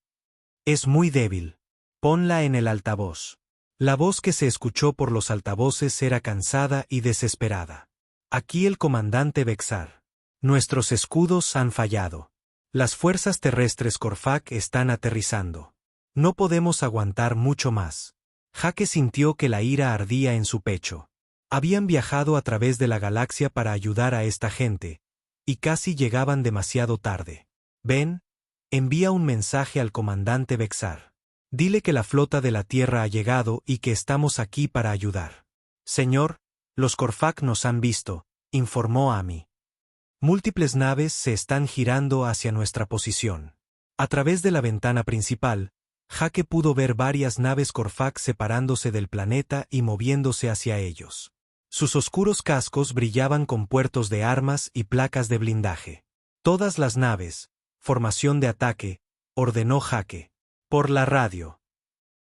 «Es muy débil. Ponla en el altavoz». La voz que se escuchó por los altavoces era cansada y desesperada. «Aquí el comandante Vexar. Nuestros escudos han fallado. Las fuerzas terrestres Corfac están aterrizando. No podemos aguantar mucho más». Jake sintió que la ira ardía en su pecho. Habían viajado a través de la galaxia para ayudar a esta gente, y casi llegaban demasiado tarde. «Ben, envía un mensaje al comandante Vexar. Dile que la flota de la Tierra ha llegado y que estamos aquí para ayudar». «Señor, los Corfac nos han visto», informó Amy. «Múltiples naves se están girando hacia nuestra posición». A través de la ventana principal, Jake pudo ver varias naves Corfac separándose del planeta y moviéndose hacia ellos. Sus oscuros cascos brillaban con puertos de armas y placas de blindaje. «Todas las naves, formación de ataque», ordenó Jake. Por la radio.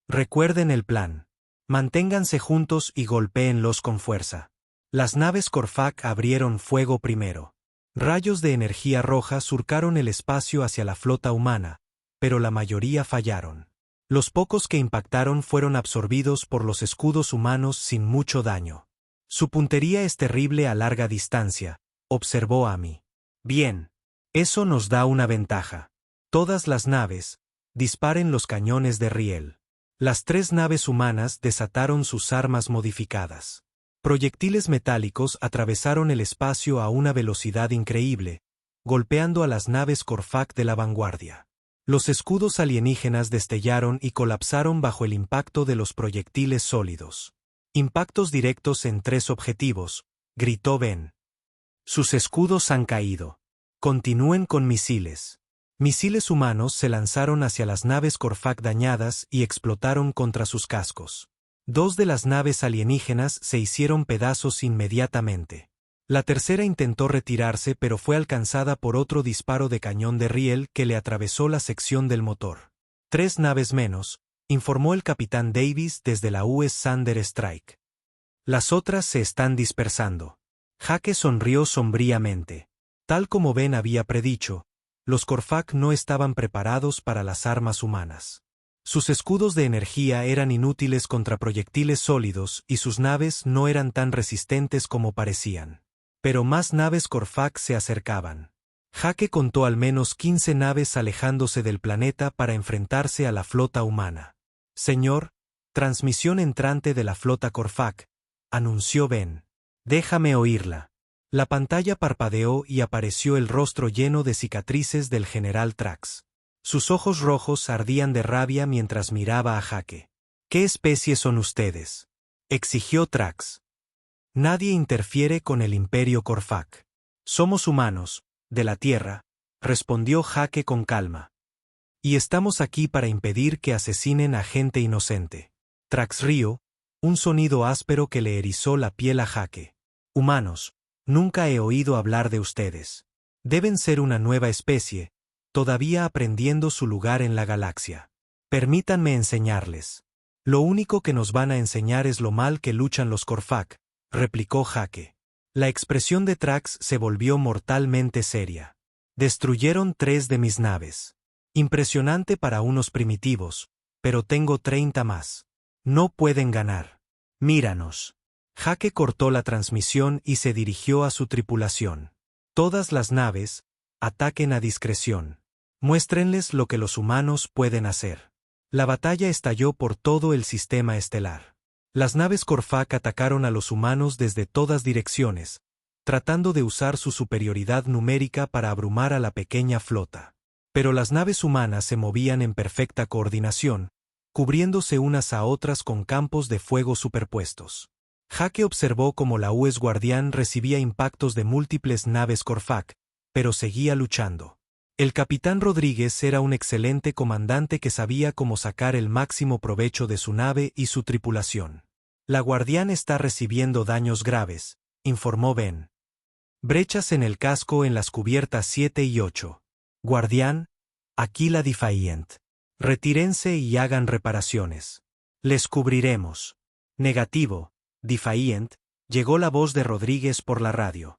«Recuerden el plan. Manténganse juntos y golpéenlos con fuerza». Las naves Corfac abrieron fuego primero. Rayos de energía roja surcaron el espacio hacia la flota humana, pero la mayoría fallaron. Los pocos que impactaron fueron absorbidos por los escudos humanos sin mucho daño. «Su puntería es terrible a larga distancia», observó Amy. «Bien. Eso nos da una ventaja. Todas las naves, disparen los cañones de riel». Las 3 naves humanas desataron sus armas modificadas. Proyectiles metálicos atravesaron el espacio a una velocidad increíble, golpeando a las naves Corfac de la vanguardia. Los escudos alienígenas destellaron y colapsaron bajo el impacto de los proyectiles sólidos. «Impactos directos en 3 objetivos», gritó Ben. «Sus escudos han caído. Continúen con misiles». Misiles humanos se lanzaron hacia las naves Corfac dañadas y explotaron contra sus cascos. 2 de las naves alienígenas se hicieron pedazos inmediatamente. La tercera intentó retirarse pero fue alcanzada por otro disparo de cañón de riel que le atravesó la sección del motor. 3 naves menos, informó el capitán Davis desde la US Sander Strike. «Las otras se están dispersando». Jake sonrió sombríamente. Tal como Ben había predicho, los Corfac no estaban preparados para las armas humanas. Sus escudos de energía eran inútiles contra proyectiles sólidos y sus naves no eran tan resistentes como parecían. Pero más naves Corfac se acercaban. Jake contó al menos 15 naves alejándose del planeta para enfrentarse a la flota humana. «Señor, transmisión entrante de la flota Corfac», anunció Ben. «Déjame oírla». La pantalla parpadeó y apareció el rostro lleno de cicatrices del general Trax. Sus ojos rojos ardían de rabia mientras miraba a Jake. «¿Qué especie son ustedes?», exigió Trax. «Nadie interfiere con el Imperio Corfac. Somos humanos, de la Tierra», respondió Jake con calma. «Y estamos aquí para impedir que asesinen a gente inocente». Trax rió, Un sonido áspero que le erizó la piel a Jake. Humanos, nunca he oído hablar de ustedes. Deben ser una nueva especie, todavía aprendiendo su lugar en la galaxia. Permítanme enseñarles. Lo único que nos van a enseñar es lo mal que luchan los Corfac, replicó Jake. La expresión de Trax se volvió mortalmente seria. Destruyeron 3 de mis naves. Impresionante para unos primitivos, pero tengo 30 más. No pueden ganar. Míranos. Jake cortó la transmisión y se dirigió a su tripulación. Todas las naves, ataquen a discreción. Muéstrenles lo que los humanos pueden hacer. La batalla estalló por todo el sistema estelar. Las naves Corfac atacaron a los humanos desde todas direcciones, tratando de usar su superioridad numérica para abrumar a la pequeña flota. Pero las naves humanas se movían en perfecta coordinación, cubriéndose unas a otras con campos de fuego superpuestos. Jake observó cómo la US Guardián recibía impactos de múltiples naves Corfac, pero seguía luchando. El capitán Rodríguez era un excelente comandante que sabía cómo sacar el máximo provecho de su nave y su tripulación. La Guardián está recibiendo daños graves, informó Ben. Brechas en el casco en las cubiertas 7 y 8. Guardián, aquí la Defiant. Retírense y hagan reparaciones. Les cubriremos. Negativo, Defiant, llegó la voz de Rodríguez por la radio.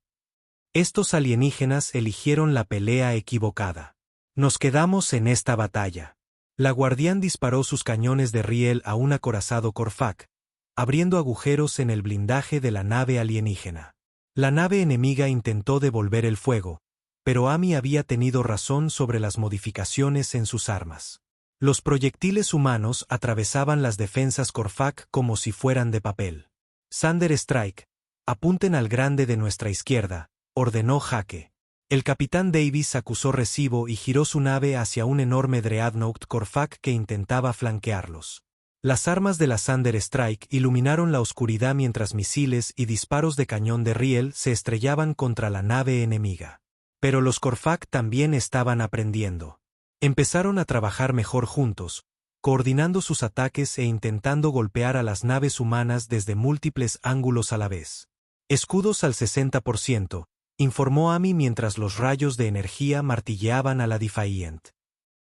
Estos alienígenas eligieron la pelea equivocada. Nos quedamos en esta batalla. La Guardián disparó sus cañones de riel a un acorazado Corfac, abriendo agujeros en el blindaje de la nave alienígena. La nave enemiga intentó devolver el fuego, pero Ami había tenido razón sobre las modificaciones en sus armas. Los proyectiles humanos atravesaban las defensas Corfac como si fueran de papel. Thunder Strike, apunten al grande de nuestra izquierda, ordenó Jake. El capitán Davis acusó recibo y giró su nave hacia un enorme Dreadnought Corfac que intentaba flanquearlos. Las armas de la Thunder Strike iluminaron la oscuridad mientras misiles y disparos de cañón de riel se estrellaban contra la nave enemiga. Pero los Corfac también estaban aprendiendo. Empezaron a trabajar mejor juntos, coordinando sus ataques e intentando golpear a las naves humanas desde múltiples ángulos a la vez. Escudos al 60%, informó Ami mientras los rayos de energía martilleaban a la Defiant.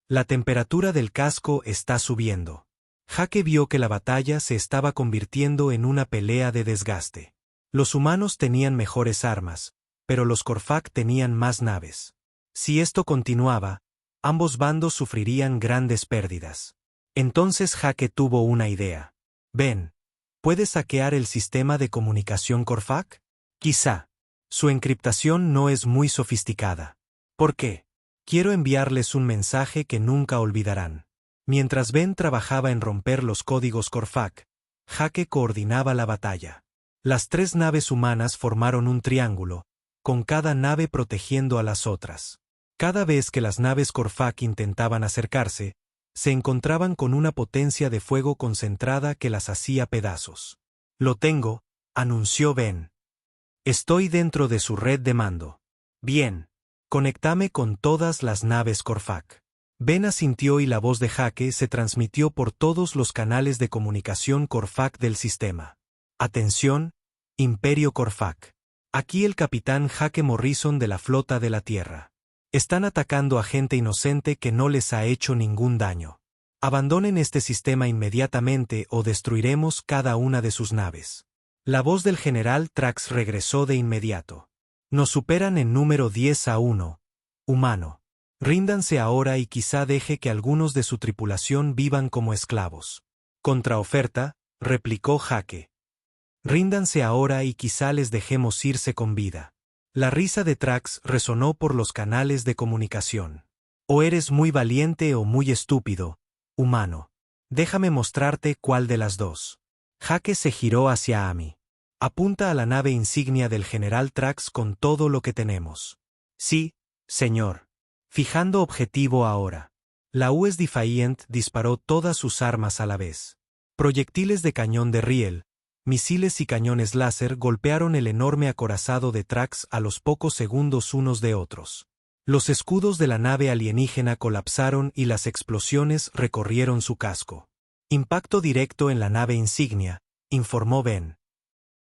La temperatura del casco está subiendo. Jake vio que la batalla se estaba convirtiendo en una pelea de desgaste. Los humanos tenían mejores armas, pero los Corfac tenían más naves. Si esto continuaba, ambos bandos sufrirían grandes pérdidas. Entonces Jake tuvo una idea. Ben, ¿puedes hackear el sistema de comunicación Corfac? Quizá. Su encriptación no es muy sofisticada. ¿Por qué? Quiero enviarles un mensaje que nunca olvidarán. Mientras Ben trabajaba en romper los códigos Corfac, Jake coordinaba la batalla. Las 3 naves humanas formaron un triángulo, con cada nave protegiendo a las otras. Cada vez que las naves Corfac intentaban acercarse, se encontraban con una potencia de fuego concentrada que las hacía pedazos. Lo tengo, anunció Ben. Estoy dentro de su red de mando. Bien. Conectame con todas las naves Corfac. Ben asintió y la voz de Jake se transmitió por todos los canales de comunicación Corfac del sistema. Atención, Imperio Corfac. Aquí el capitán Jake Morrison de la Flota de la Tierra. Están atacando a gente inocente que no les ha hecho ningún daño. Abandonen este sistema inmediatamente o destruiremos cada una de sus naves. La voz del general Trax regresó de inmediato. Nos superan en número 10-1. Humano. Ríndanse ahora y quizá deje que algunos de su tripulación vivan como esclavos. Contraoferta, replicó Jake. Ríndanse ahora y quizá les dejemos irse con vida. La risa de Trax resonó por los canales de comunicación. O eres muy valiente o muy estúpido, humano. Déjame mostrarte cuál de las dos. Jake se giró hacia Ami. Apunta a la nave insignia del general Trax con todo lo que tenemos. Sí, señor. Fijando objetivo ahora. La US Defiant disparó todas sus armas a la vez. Proyectiles de cañón de riel, misiles y cañones láser golpearon el enorme acorazado de Trax a los pocos segundos unos de otros. Los escudos de la nave alienígena colapsaron y las explosiones recorrieron su casco. Impacto directo en la nave insignia, informó Ben.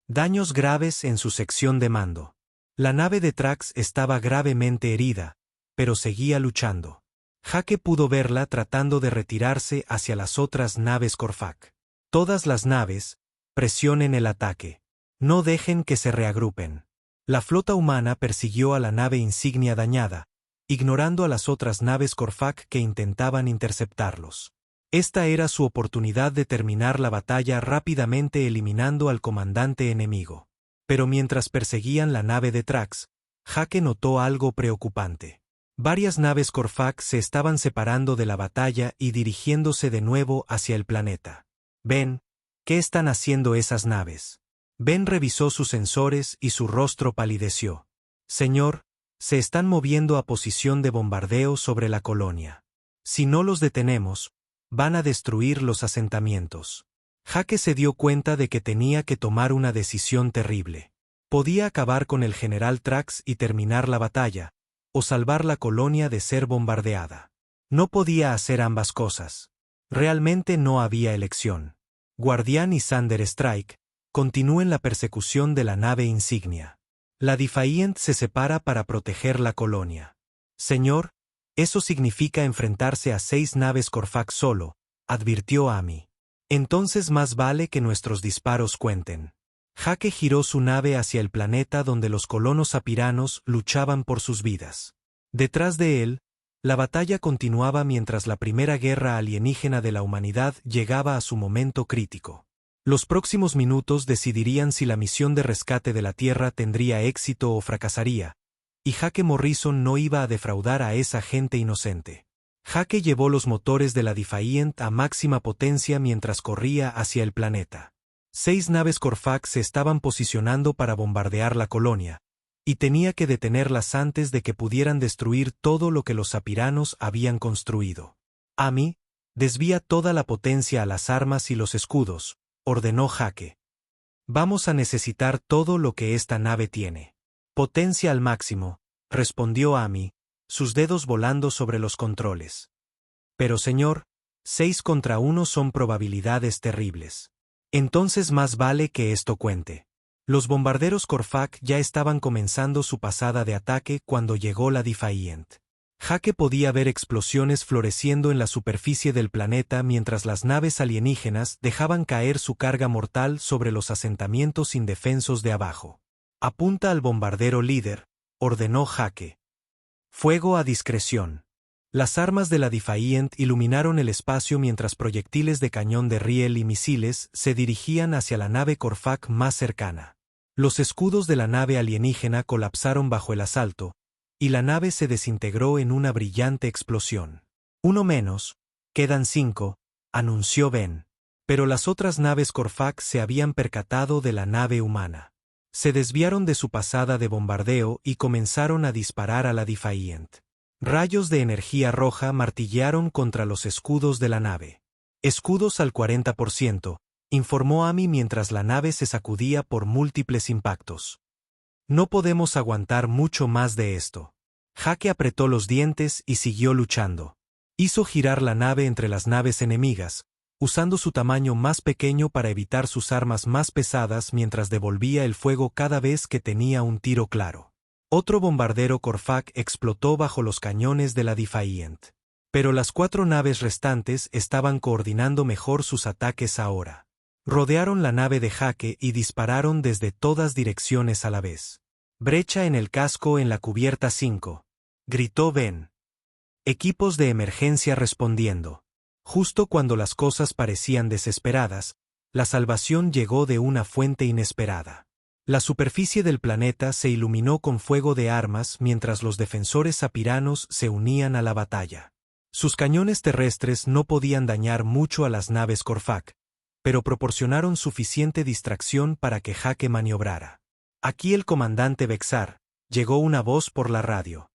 Daños graves en su sección de mando. La nave de Trax estaba gravemente herida, pero seguía luchando. Jake pudo verla tratando de retirarse hacia las otras naves Corfac. Todas las naves, presionen el ataque. No dejen que se reagrupen. La flota humana persiguió a la nave insignia dañada, ignorando a las otras naves Corfac que intentaban interceptarlos. Esta era su oportunidad de terminar la batalla rápidamente eliminando al comandante enemigo. Pero mientras perseguían la nave de Trax, Jake notó algo preocupante. Varias naves Corfac se estaban separando de la batalla y dirigiéndose de nuevo hacia el planeta. Ben, ¿qué están haciendo esas naves? Ben revisó sus sensores y su rostro palideció. Señor, se están moviendo a posición de bombardeo sobre la colonia. Si no los detenemos, van a destruir los asentamientos. Jake se dio cuenta de que tenía que tomar una decisión terrible. Podía acabar con el general Trax y terminar la batalla, o salvar la colonia de ser bombardeada. No podía hacer ambas cosas. Realmente no había elección. Guardián y Thunder Strike continúen la persecución de la nave insignia. La Defiant se separa para proteger la colonia. Señor, eso significa enfrentarse a 6 naves Corfac solo, advirtió Amy. Entonces más vale que nuestros disparos cuenten. Jake giró su nave hacia el planeta donde los colonos apiranos luchaban por sus vidas. Detrás de él, la batalla continuaba mientras la primera guerra alienígena de la humanidad llegaba a su momento crítico. Los próximos minutos decidirían si la misión de rescate de la Tierra tendría éxito o fracasaría, y Jake Morrison no iba a defraudar a esa gente inocente. Jake llevó los motores de la Defiant a máxima potencia mientras corría hacia el planeta. 6 naves Corfac se estaban posicionando para bombardear la colonia, y tenía que detenerlas antes de que pudieran destruir todo lo que los sapiranos habían construido. Amy, desvía toda la potencia a las armas y los escudos, ordenó Jake. Vamos a necesitar todo lo que esta nave tiene. Potencia al máximo, respondió Amy, sus dedos volando sobre los controles. Pero señor, 6 contra 1 son probabilidades terribles. Entonces más vale que esto cuente. Los bombarderos Corfac ya estaban comenzando su pasada de ataque cuando llegó la Defiant. Jake podía ver explosiones floreciendo en la superficie del planeta mientras las naves alienígenas dejaban caer su carga mortal sobre los asentamientos indefensos de abajo. Apunta al bombardero líder, ordenó Jake. Fuego a discreción. Las armas de la Defiant iluminaron el espacio mientras proyectiles de cañón de riel y misiles se dirigían hacia la nave Corfac más cercana. Los escudos de la nave alienígena colapsaron bajo el asalto, y la nave se desintegró en una brillante explosión. Uno menos, quedan 5, anunció Ben. Pero las otras naves Corfac se habían percatado de la nave humana. Se desviaron de su pasada de bombardeo y comenzaron a disparar a la Defiant. Rayos de energía roja martillearon contra los escudos de la nave. Escudos al 40%, informó Amy mientras la nave se sacudía por múltiples impactos. No podemos aguantar mucho más de esto. Jake apretó los dientes y siguió luchando. Hizo girar la nave entre las naves enemigas, usando su tamaño más pequeño para evitar sus armas más pesadas mientras devolvía el fuego cada vez que tenía un tiro claro. Otro bombardero Corfac explotó bajo los cañones de la Defiant. Pero las 4 naves restantes estaban coordinando mejor sus ataques ahora. Rodearon la nave de Jake y dispararon desde todas direcciones a la vez. Brecha en el casco en la cubierta 5. Gritó Ben. Equipos de emergencia respondiendo. Justo cuando las cosas parecían desesperadas, la salvación llegó de una fuente inesperada. La superficie del planeta se iluminó con fuego de armas mientras los defensores sapiranos se unían a la batalla. Sus cañones terrestres no podían dañar mucho a las naves Corfac, pero proporcionaron suficiente distracción para que Jake maniobrara. Aquí el comandante Vexar, llegó una voz por la radio.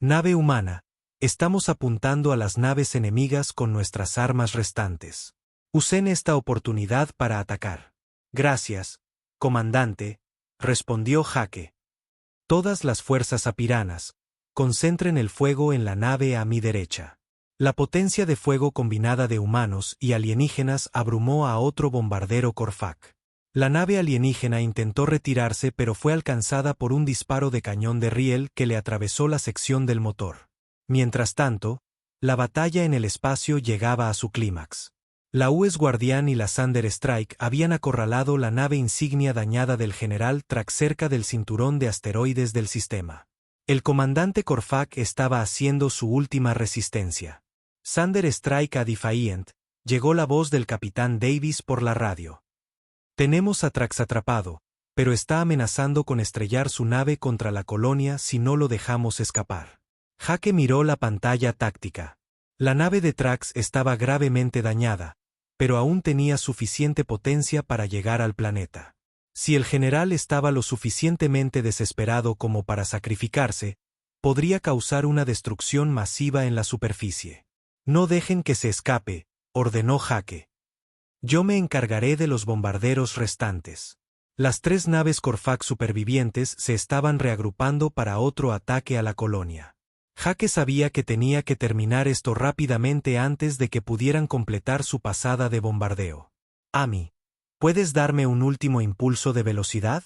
Nave humana, estamos apuntando a las naves enemigas con nuestras armas restantes. Usen esta oportunidad para atacar. Gracias, comandante, respondió Jake. Todas las fuerzas apiranas, concentren el fuego en la nave a mi derecha. La potencia de fuego combinada de humanos y alienígenas abrumó a otro bombardero Corfac. La nave alienígena intentó retirarse pero fue alcanzada por un disparo de cañón de riel que le atravesó la sección del motor. Mientras tanto, la batalla en el espacio llegaba a su clímax. La US Guardian y la Thunder Strike habían acorralado la nave insignia dañada del general Trax cerca del cinturón de asteroides del sistema. El comandante Corfac estaba haciendo su última resistencia. Thunder Strike a Defiant, llegó la voz del capitán Davis por la radio. Tenemos a Trax atrapado, pero está amenazando con estrellar su nave contra la colonia si no lo dejamos escapar. Jake miró la pantalla táctica. La nave de Trax estaba gravemente dañada, pero aún tenía suficiente potencia para llegar al planeta. Si el general estaba lo suficientemente desesperado como para sacrificarse, podría causar una destrucción masiva en la superficie. No dejen que se escape, ordenó Jake. Yo me encargaré de los bombarderos restantes. Las 3 naves Corfac supervivientes se estaban reagrupando para otro ataque a la colonia. Jake sabía que tenía que terminar esto rápidamente antes de que pudieran completar su pasada de bombardeo. Amy, ¿puedes darme un último impulso de velocidad?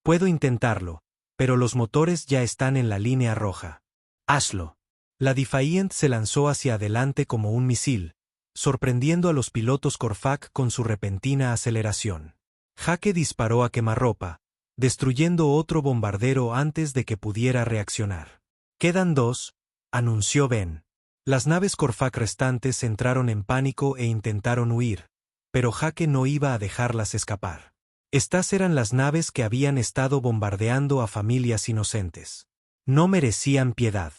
Puedo intentarlo, pero los motores ya están en la línea roja. Hazlo. La Defiant se lanzó hacia adelante como un misil, sorprendiendo a los pilotos Corfac con su repentina aceleración. Jake disparó a quemarropa, destruyendo otro bombardero antes de que pudiera reaccionar. Quedan 2, anunció Ben. Las naves Corfac restantes entraron en pánico e intentaron huir, pero Jake no iba a dejarlas escapar. Estas eran las naves que habían estado bombardeando a familias inocentes. No merecían piedad.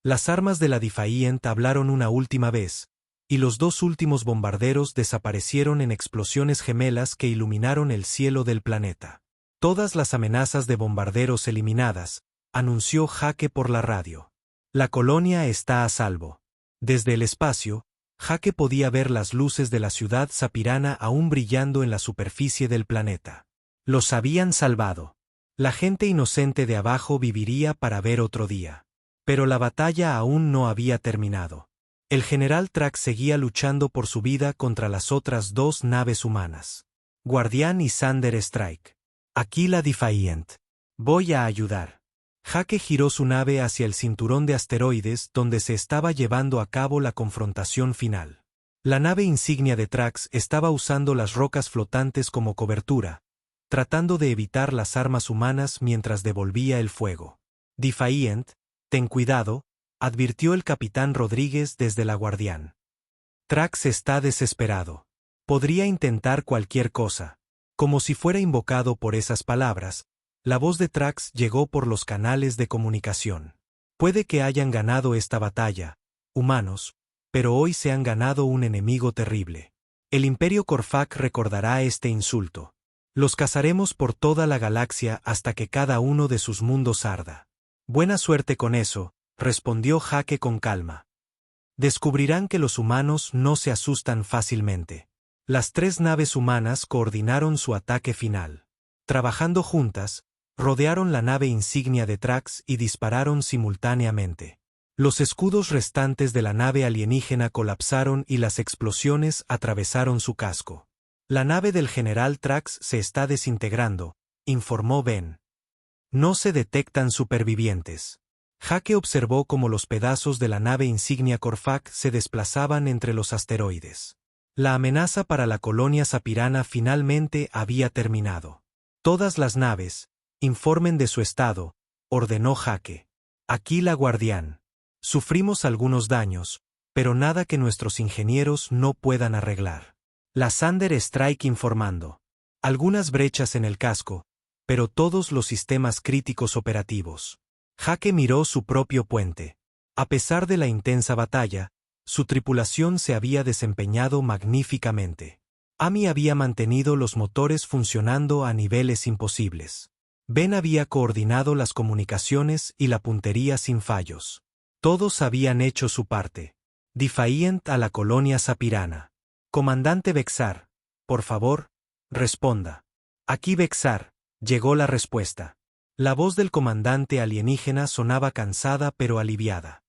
Las armas de la Defiant hablaron una última vez, y los 2 últimos bombarderos desaparecieron en explosiones gemelas que iluminaron el cielo del planeta. Todas las amenazas de bombarderos eliminadas, anunció Jake por la radio. La colonia está a salvo. Desde el espacio, Jake podía ver las luces de la ciudad Sapirana aún brillando en la superficie del planeta. Los habían salvado. La gente inocente de abajo viviría para ver otro día. Pero la batalla aún no había terminado. El general Trax seguía luchando por su vida contra las otras 2 naves humanas. Guardián y Thunder Strike. Aquí la Defiant. Voy a ayudar. Jake giró su nave hacia el cinturón de asteroides donde se estaba llevando a cabo la confrontación final. La nave insignia de Trax estaba usando las rocas flotantes como cobertura, tratando de evitar las armas humanas mientras devolvía el fuego. Defiant, ten cuidado, advirtió el capitán Rodríguez desde la Guardián. Trax está desesperado. Podría intentar cualquier cosa. Como si fuera invocado por esas palabras, la voz de Trax llegó por los canales de comunicación. Puede que hayan ganado esta batalla, humanos, pero hoy se han ganado un enemigo terrible. El Imperio Corfac recordará este insulto. Los cazaremos por toda la galaxia hasta que cada uno de sus mundos arda. Buena suerte con eso, respondió Jake con calma. Descubrirán que los humanos no se asustan fácilmente. Las 3 naves humanas coordinaron su ataque final. Trabajando juntas, rodearon la nave insignia de Trax y dispararon simultáneamente. Los escudos restantes de la nave alienígena colapsaron y las explosiones atravesaron su casco. La nave del general Trax se está desintegrando, informó Ben. No se detectan supervivientes. Jake observó cómo los pedazos de la nave insignia Corfac se desplazaban entre los asteroides. La amenaza para la colonia Sapirana finalmente había terminado. Todas las naves, informen de su estado, ordenó Jake. Aquí la Guardián. Sufrimos algunos daños, pero nada que nuestros ingenieros no puedan arreglar. La Thunder Strike informando. Algunas brechas en el casco, pero todos los sistemas críticos operativos. Jake miró su propio puente. A pesar de la intensa batalla, su tripulación se había desempeñado magníficamente. Amy había mantenido los motores funcionando a niveles imposibles. Ben había coordinado las comunicaciones y la puntería sin fallos. Todos habían hecho su parte. Defiant a la colonia Sapirana. Comandante Vexar, por favor, responda. Aquí Vexar, llegó la respuesta. La voz del comandante alienígena sonaba cansada pero aliviada.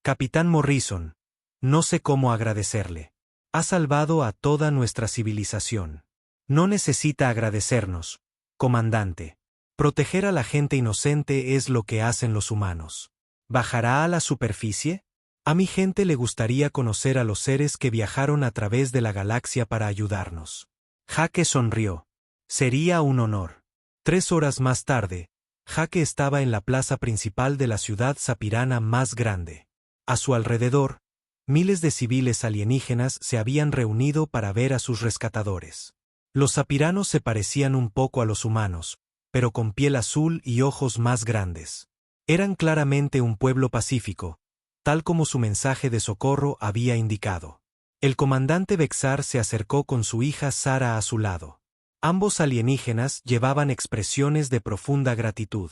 Capitán Morrison, No sé cómo agradecerle. Ha salvado a toda nuestra civilización. No necesita agradecernos, comandante. Proteger a la gente inocente es lo que hacen los humanos. ¿Bajará a la superficie? A mi gente le gustaría conocer a los seres que viajaron a través de la galaxia para ayudarnos. Jaque sonrió. Sería un honor. 3 horas más tarde, Jaque estaba en la plaza principal de la ciudad sapirana más grande. A su alrededor, miles de civiles alienígenas se habían reunido para ver a sus rescatadores. Los sapiranos se parecían un poco a los humanos, pero con piel azul y ojos más grandes. Eran claramente un pueblo pacífico, tal como su mensaje de socorro había indicado. El comandante Vexar se acercó con su hija Sara a su lado. Ambos alienígenas llevaban expresiones de profunda gratitud.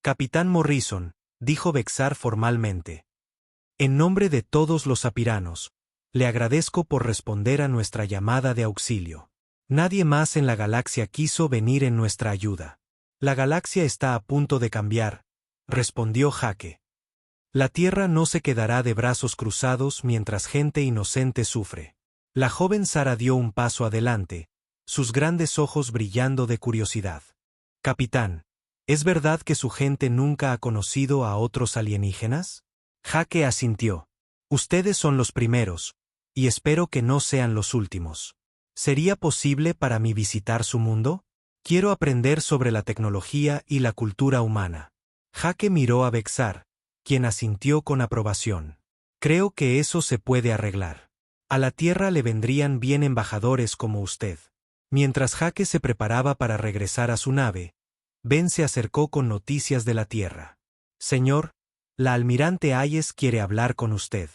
Capitán Morrison, dijo Vexar formalmente. En nombre de todos los sapiranos, le agradezco por responder a nuestra llamada de auxilio. Nadie más en la galaxia quiso venir en nuestra ayuda. La galaxia está a punto de cambiar, respondió Jaque. La Tierra no se quedará de brazos cruzados mientras gente inocente sufre. La joven Sara dio un paso adelante, sus grandes ojos brillando de curiosidad. Capitán, ¿es verdad que su gente nunca ha conocido a otros alienígenas? Jaque asintió. Ustedes son los primeros, y espero que no sean los últimos. ¿Sería posible para mí visitar su mundo? Quiero aprender sobre la tecnología y la cultura humana. Jaque miró a Vexar, quien asintió con aprobación. Creo que eso se puede arreglar. A la Tierra le vendrían bien embajadores como usted. Mientras Jaque se preparaba para regresar a su nave, Ben se acercó con noticias de la Tierra. Señor, la almirante Hayes quiere hablar con usted.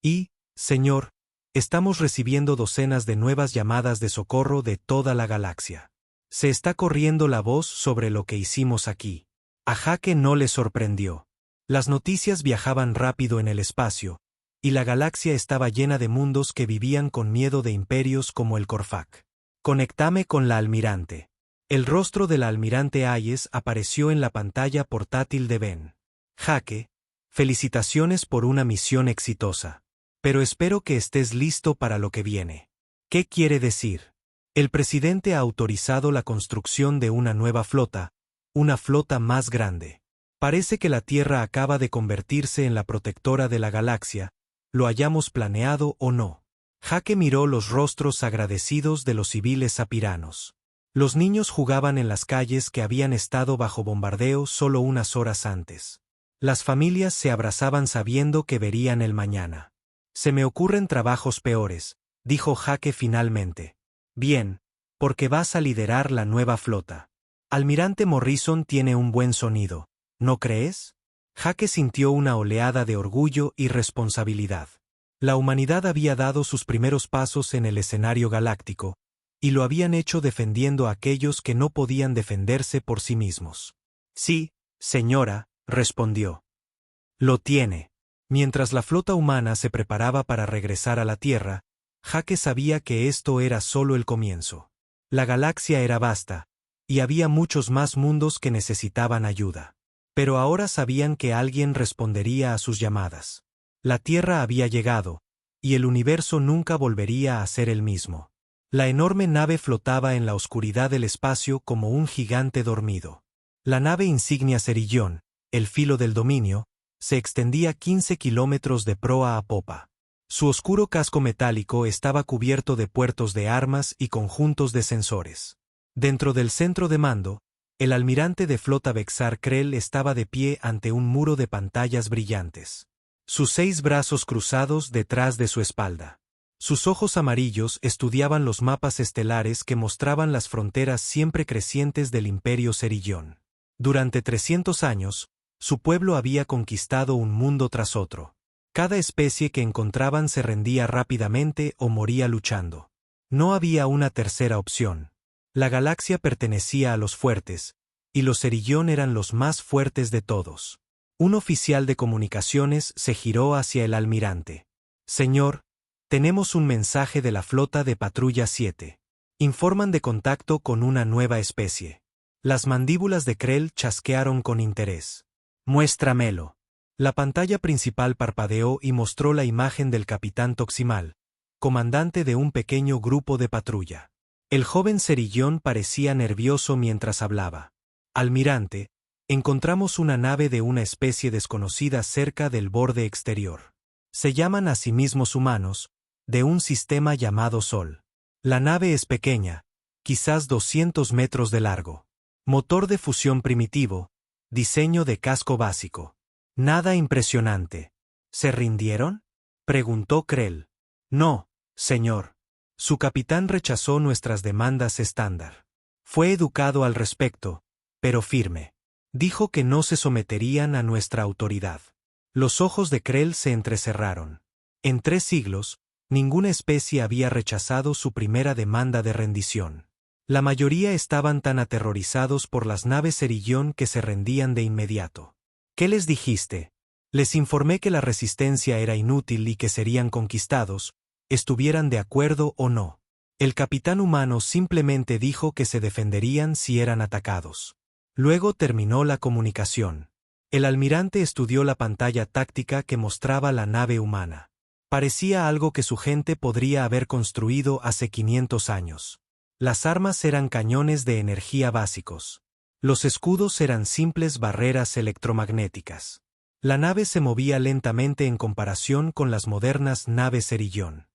Y, señor, estamos recibiendo docenas de nuevas llamadas de socorro de toda la galaxia. Se está corriendo la voz sobre lo que hicimos aquí. A Jaque no le sorprendió. Las noticias viajaban rápido en el espacio, y la galaxia estaba llena de mundos que vivían con miedo de imperios como el Corfac. Conectame con la almirante. El rostro de la almirante Hayes apareció en la pantalla portátil de Ben. Jaque, felicitaciones por una misión exitosa. Pero espero que estés listo para lo que viene. ¿Qué quiere decir? El presidente ha autorizado la construcción de una nueva flota, una flota más grande. Parece que la Tierra acaba de convertirse en la protectora de la galaxia, lo hayamos planeado o no. Jaque miró los rostros agradecidos de los civiles sapiranos. Los niños jugaban en las calles que habían estado bajo bombardeo solo unas horas antes. Las familias se abrazaban sabiendo que verían el mañana. Se me ocurren trabajos peores, dijo Jaque finalmente. Bien, porque vas a liderar la nueva flota. Almirante Morrison tiene un buen sonido, ¿no crees? Jaque sintió una oleada de orgullo y responsabilidad. La humanidad había dado sus primeros pasos en el escenario galáctico, y lo habían hecho defendiendo a aquellos que no podían defenderse por sí mismos. Sí, señora, respondió. Lo tiene. Mientras la flota humana se preparaba para regresar a la Tierra, Jaque sabía que esto era solo el comienzo. La galaxia era vasta, y había muchos más mundos que necesitaban ayuda. Pero ahora sabían que alguien respondería a sus llamadas. La Tierra había llegado, y el universo nunca volvería a ser el mismo. La enorme nave flotaba en la oscuridad del espacio como un gigante dormido. La nave insignia Cerillón, el filo del dominio, se extendía 15 kilómetros de proa a popa. Su oscuro casco metálico estaba cubierto de puertos de armas y conjuntos de sensores. Dentro del centro de mando, el almirante de flota Vexar Krell estaba de pie ante un muro de pantallas brillantes. Sus 6 brazos cruzados detrás de su espalda. Sus ojos amarillos estudiaban los mapas estelares que mostraban las fronteras siempre crecientes del Imperio Cerillón. Durante 300 años, su pueblo había conquistado un mundo tras otro. Cada especie que encontraban se rendía rápidamente o moría luchando. No había una tercera opción. La galaxia pertenecía a los fuertes, y los Cerillón eran los más fuertes de todos. Un oficial de comunicaciones se giró hacia el almirante. Señor, tenemos un mensaje de la flota de Patrulla 7. Informan de contacto con una nueva especie. Las mandíbulas de Krell chasquearon con interés. Muéstramelo. La pantalla principal parpadeó y mostró la imagen del capitán Toximal, comandante de un pequeño grupo de patrulla. El joven Cerillón parecía nervioso mientras hablaba. Almirante, encontramos una nave de una especie desconocida cerca del borde exterior. Se llaman a sí mismos humanos, de un sistema llamado Sol. La nave es pequeña, quizás 200 metros de largo. Motor de fusión primitivo, diseño de casco básico. Nada impresionante. ¿Se rindieron?, preguntó Krell. No, señor. Su capitán rechazó nuestras demandas estándar. Fue educado al respecto, pero firme. Dijo que no se someterían a nuestra autoridad. Los ojos de Krell se entrecerraron. En 3 siglos, ninguna especie había rechazado su primera demanda de rendición. La mayoría estaban tan aterrorizados por las naves Cerillón que se rendían de inmediato. ¿Qué les dijiste? Les informé que la resistencia era inútil y que serían conquistados, estuvieran de acuerdo o no. El capitán humano simplemente dijo que se defenderían si eran atacados. Luego terminó la comunicación. El almirante estudió la pantalla táctica que mostraba la nave humana. Parecía algo que su gente podría haber construido hace 500 años. Las armas eran cañones de energía básicos. Los escudos eran simples barreras electromagnéticas. La nave se movía lentamente en comparación con las modernas naves Cerillón.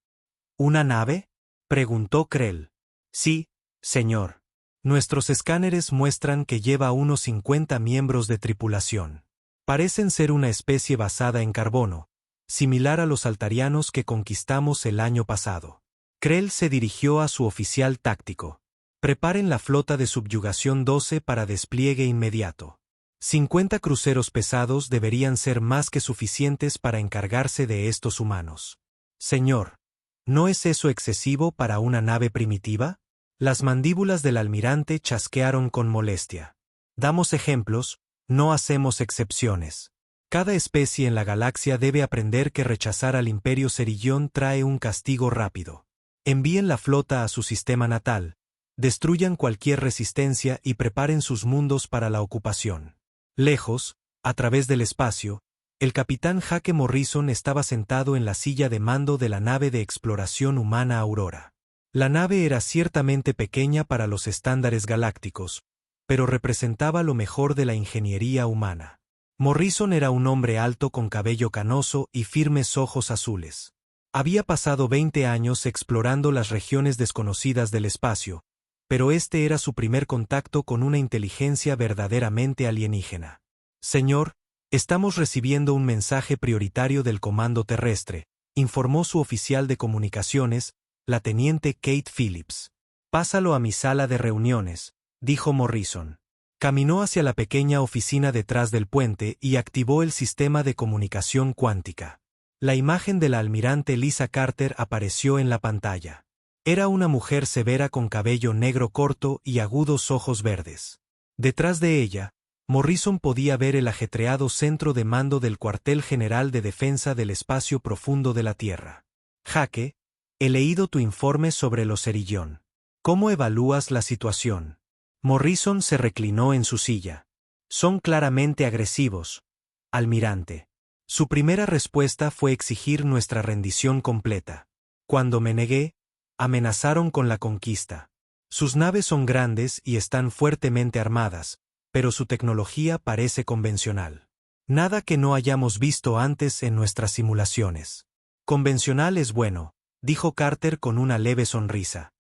¿Una nave?, preguntó Krell. Sí, señor. Nuestros escáneres muestran que lleva unos 50 miembros de tripulación. Parecen ser una especie basada en carbono, similar a los altarianos que conquistamos el año pasado. Krell se dirigió a su oficial táctico. Preparen la flota de subyugación 12 para despliegue inmediato. 50 cruceros pesados deberían ser más que suficientes para encargarse de estos humanos. Señor, ¿no es eso excesivo para una nave primitiva? Las mandíbulas del almirante chasquearon con molestia. Damos ejemplos, no hacemos excepciones. Cada especie en la galaxia debe aprender que rechazar al Imperio Cerillón trae un castigo rápido. Envíen la flota a su sistema natal, destruyan cualquier resistencia y preparen sus mundos para la ocupación. Lejos, a través del espacio, el capitán Jake Morrison estaba sentado en la silla de mando de la nave de exploración humana Aurora. La nave era ciertamente pequeña para los estándares galácticos, pero representaba lo mejor de la ingeniería humana. Morrison era un hombre alto con cabello canoso y firmes ojos azules. Había pasado 20 años explorando las regiones desconocidas del espacio, pero este era su primer contacto con una inteligencia verdaderamente alienígena. Señor, estamos recibiendo un mensaje prioritario del Comando Terrestre, informó su oficial de comunicaciones, la teniente Kate Phillips. Pásalo a mi sala de reuniones, dijo Morrison. Caminó hacia la pequeña oficina detrás del puente y activó el sistema de comunicación cuántica. La imagen de la almirante Lisa Carter apareció en la pantalla. Era una mujer severa con cabello negro corto y agudos ojos verdes. Detrás de ella, Morrison podía ver el ajetreado centro de mando del Cuartel General de Defensa del Espacio Profundo de la Tierra. Jake, he leído tu informe sobre los Cerillón. ¿Cómo evalúas la situación? Morrison se reclinó en su silla. Son claramente agresivos, almirante. Su primera respuesta fue exigir nuestra rendición completa. Cuando me negué, amenazaron con la conquista. Sus naves son grandes y están fuertemente armadas, pero su tecnología parece convencional. Nada que no hayamos visto antes en nuestras simulaciones. Convencional es bueno, dijo Carter con una leve sonrisa.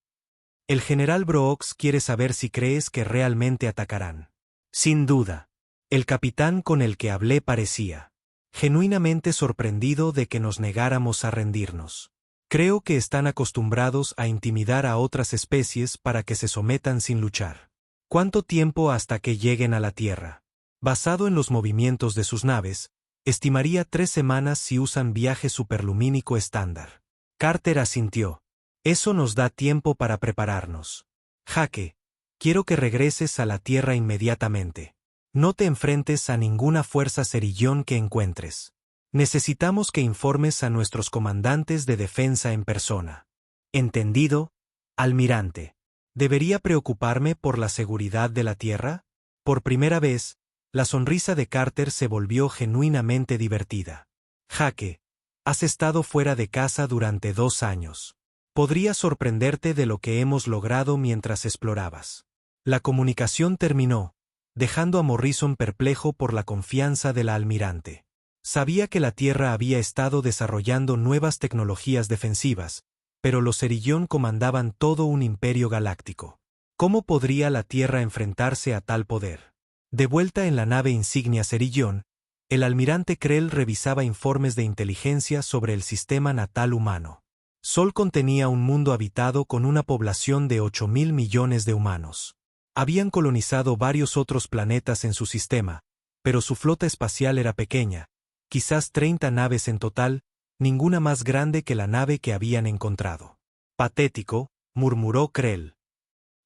El general Brooks quiere saber si crees que realmente atacarán. Sin duda. El capitán con el que hablé parecía genuinamente sorprendido de que nos negáramos a rendirnos. Creo que están acostumbrados a intimidar a otras especies para que se sometan sin luchar. ¿Cuánto tiempo hasta que lleguen a la Tierra? Basado en los movimientos de sus naves, estimaría 3 semanas si usan viaje superlumínico estándar. Carter asintió. Eso nos da tiempo para prepararnos. Jake, quiero que regreses a la Tierra inmediatamente. No te enfrentes a ninguna fuerza Cerillón que encuentres. Necesitamos que informes a nuestros comandantes de defensa en persona. ¿Entendido, almirante? ¿Debería preocuparme por la seguridad de la Tierra? Por primera vez, La sonrisa de Carter se volvió genuinamente divertida. Jake, has estado fuera de casa durante 2 años. Podría sorprenderte de lo que hemos logrado mientras explorabas. La comunicación terminó, dejando a Morrison perplejo por la confianza de la almirante. Sabía que la Tierra había estado desarrollando nuevas tecnologías defensivas, pero los Cerillón comandaban todo un imperio galáctico. ¿Cómo podría la Tierra enfrentarse a tal poder? De vuelta en la nave insignia Cerillón, el almirante Krell revisaba informes de inteligencia sobre el sistema natal humano. Sol contenía un mundo habitado con una población de 8.000 millones de humanos. Habían colonizado varios otros planetas en su sistema, pero su flota espacial era pequeña, quizás 30 naves en total, ninguna más grande que la nave que habían encontrado. Patético, murmuró Krell.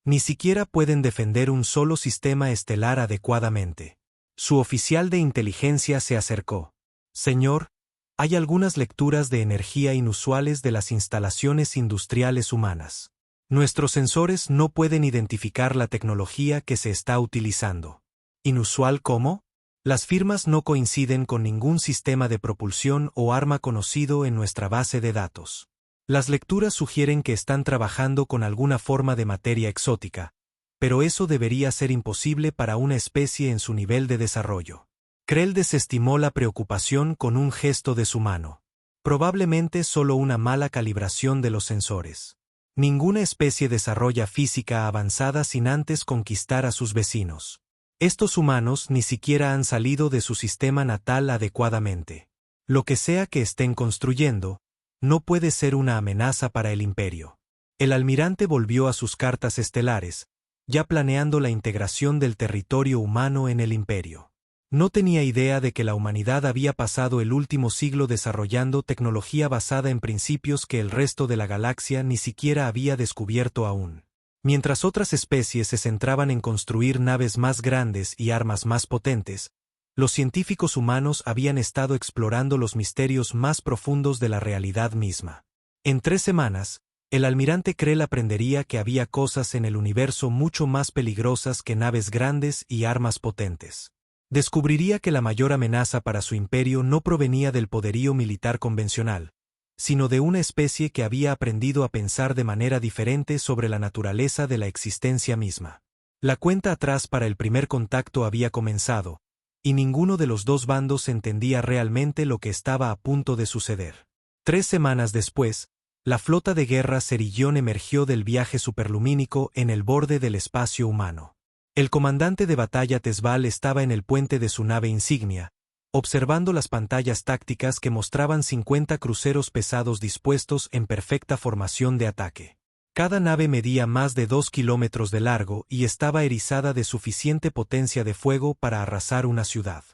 Ni siquiera pueden defender un solo sistema estelar adecuadamente. Su oficial de inteligencia se acercó. Señor, hay algunas lecturas de energía inusuales de las instalaciones industriales humanas. Nuestros sensores no pueden identificar la tecnología que se está utilizando. ¿Inusual cómo? Las firmas no coinciden con ningún sistema de propulsión o arma conocido en nuestra base de datos. Las lecturas sugieren que están trabajando con alguna forma de materia exótica, pero eso debería ser imposible para una especie en su nivel de desarrollo. Krell desestimó la preocupación con un gesto de su mano. Probablemente solo una mala calibración de los sensores. Ninguna especie desarrolla física avanzada sin antes conquistar a sus vecinos. Estos humanos ni siquiera han salido de su sistema natal adecuadamente. Lo que sea que estén construyendo, no puede ser una amenaza para el imperio. El almirante volvió a sus cartas estelares, ya planeando la integración del territorio humano en el imperio. No tenía idea de que la humanidad había pasado el último siglo desarrollando tecnología basada en principios que el resto de la galaxia ni siquiera había descubierto aún. Mientras otras especies se centraban en construir naves más grandes y armas más potentes, los científicos humanos habían estado explorando los misterios más profundos de la realidad misma. En 3 semanas, el almirante Krell aprendería que había cosas en el universo mucho más peligrosas que naves grandes y armas potentes. Descubriría que la mayor amenaza para su imperio no provenía del poderío militar convencional, sino de una especie que había aprendido a pensar de manera diferente sobre la naturaleza de la existencia misma. La cuenta atrás para el primer contacto había comenzado, y ninguno de los dos bandos entendía realmente lo que estaba a punto de suceder. 3 semanas después, la flota de guerra Cerillón emergió del viaje superlumínico en el borde del espacio humano. El comandante de batalla Tezval estaba en el puente de su nave insignia, observando las pantallas tácticas que mostraban 50 cruceros pesados dispuestos en perfecta formación de ataque. Cada nave medía más de 2 kilómetros de largo y estaba erizada de suficiente potencia de fuego para arrasar una ciudad.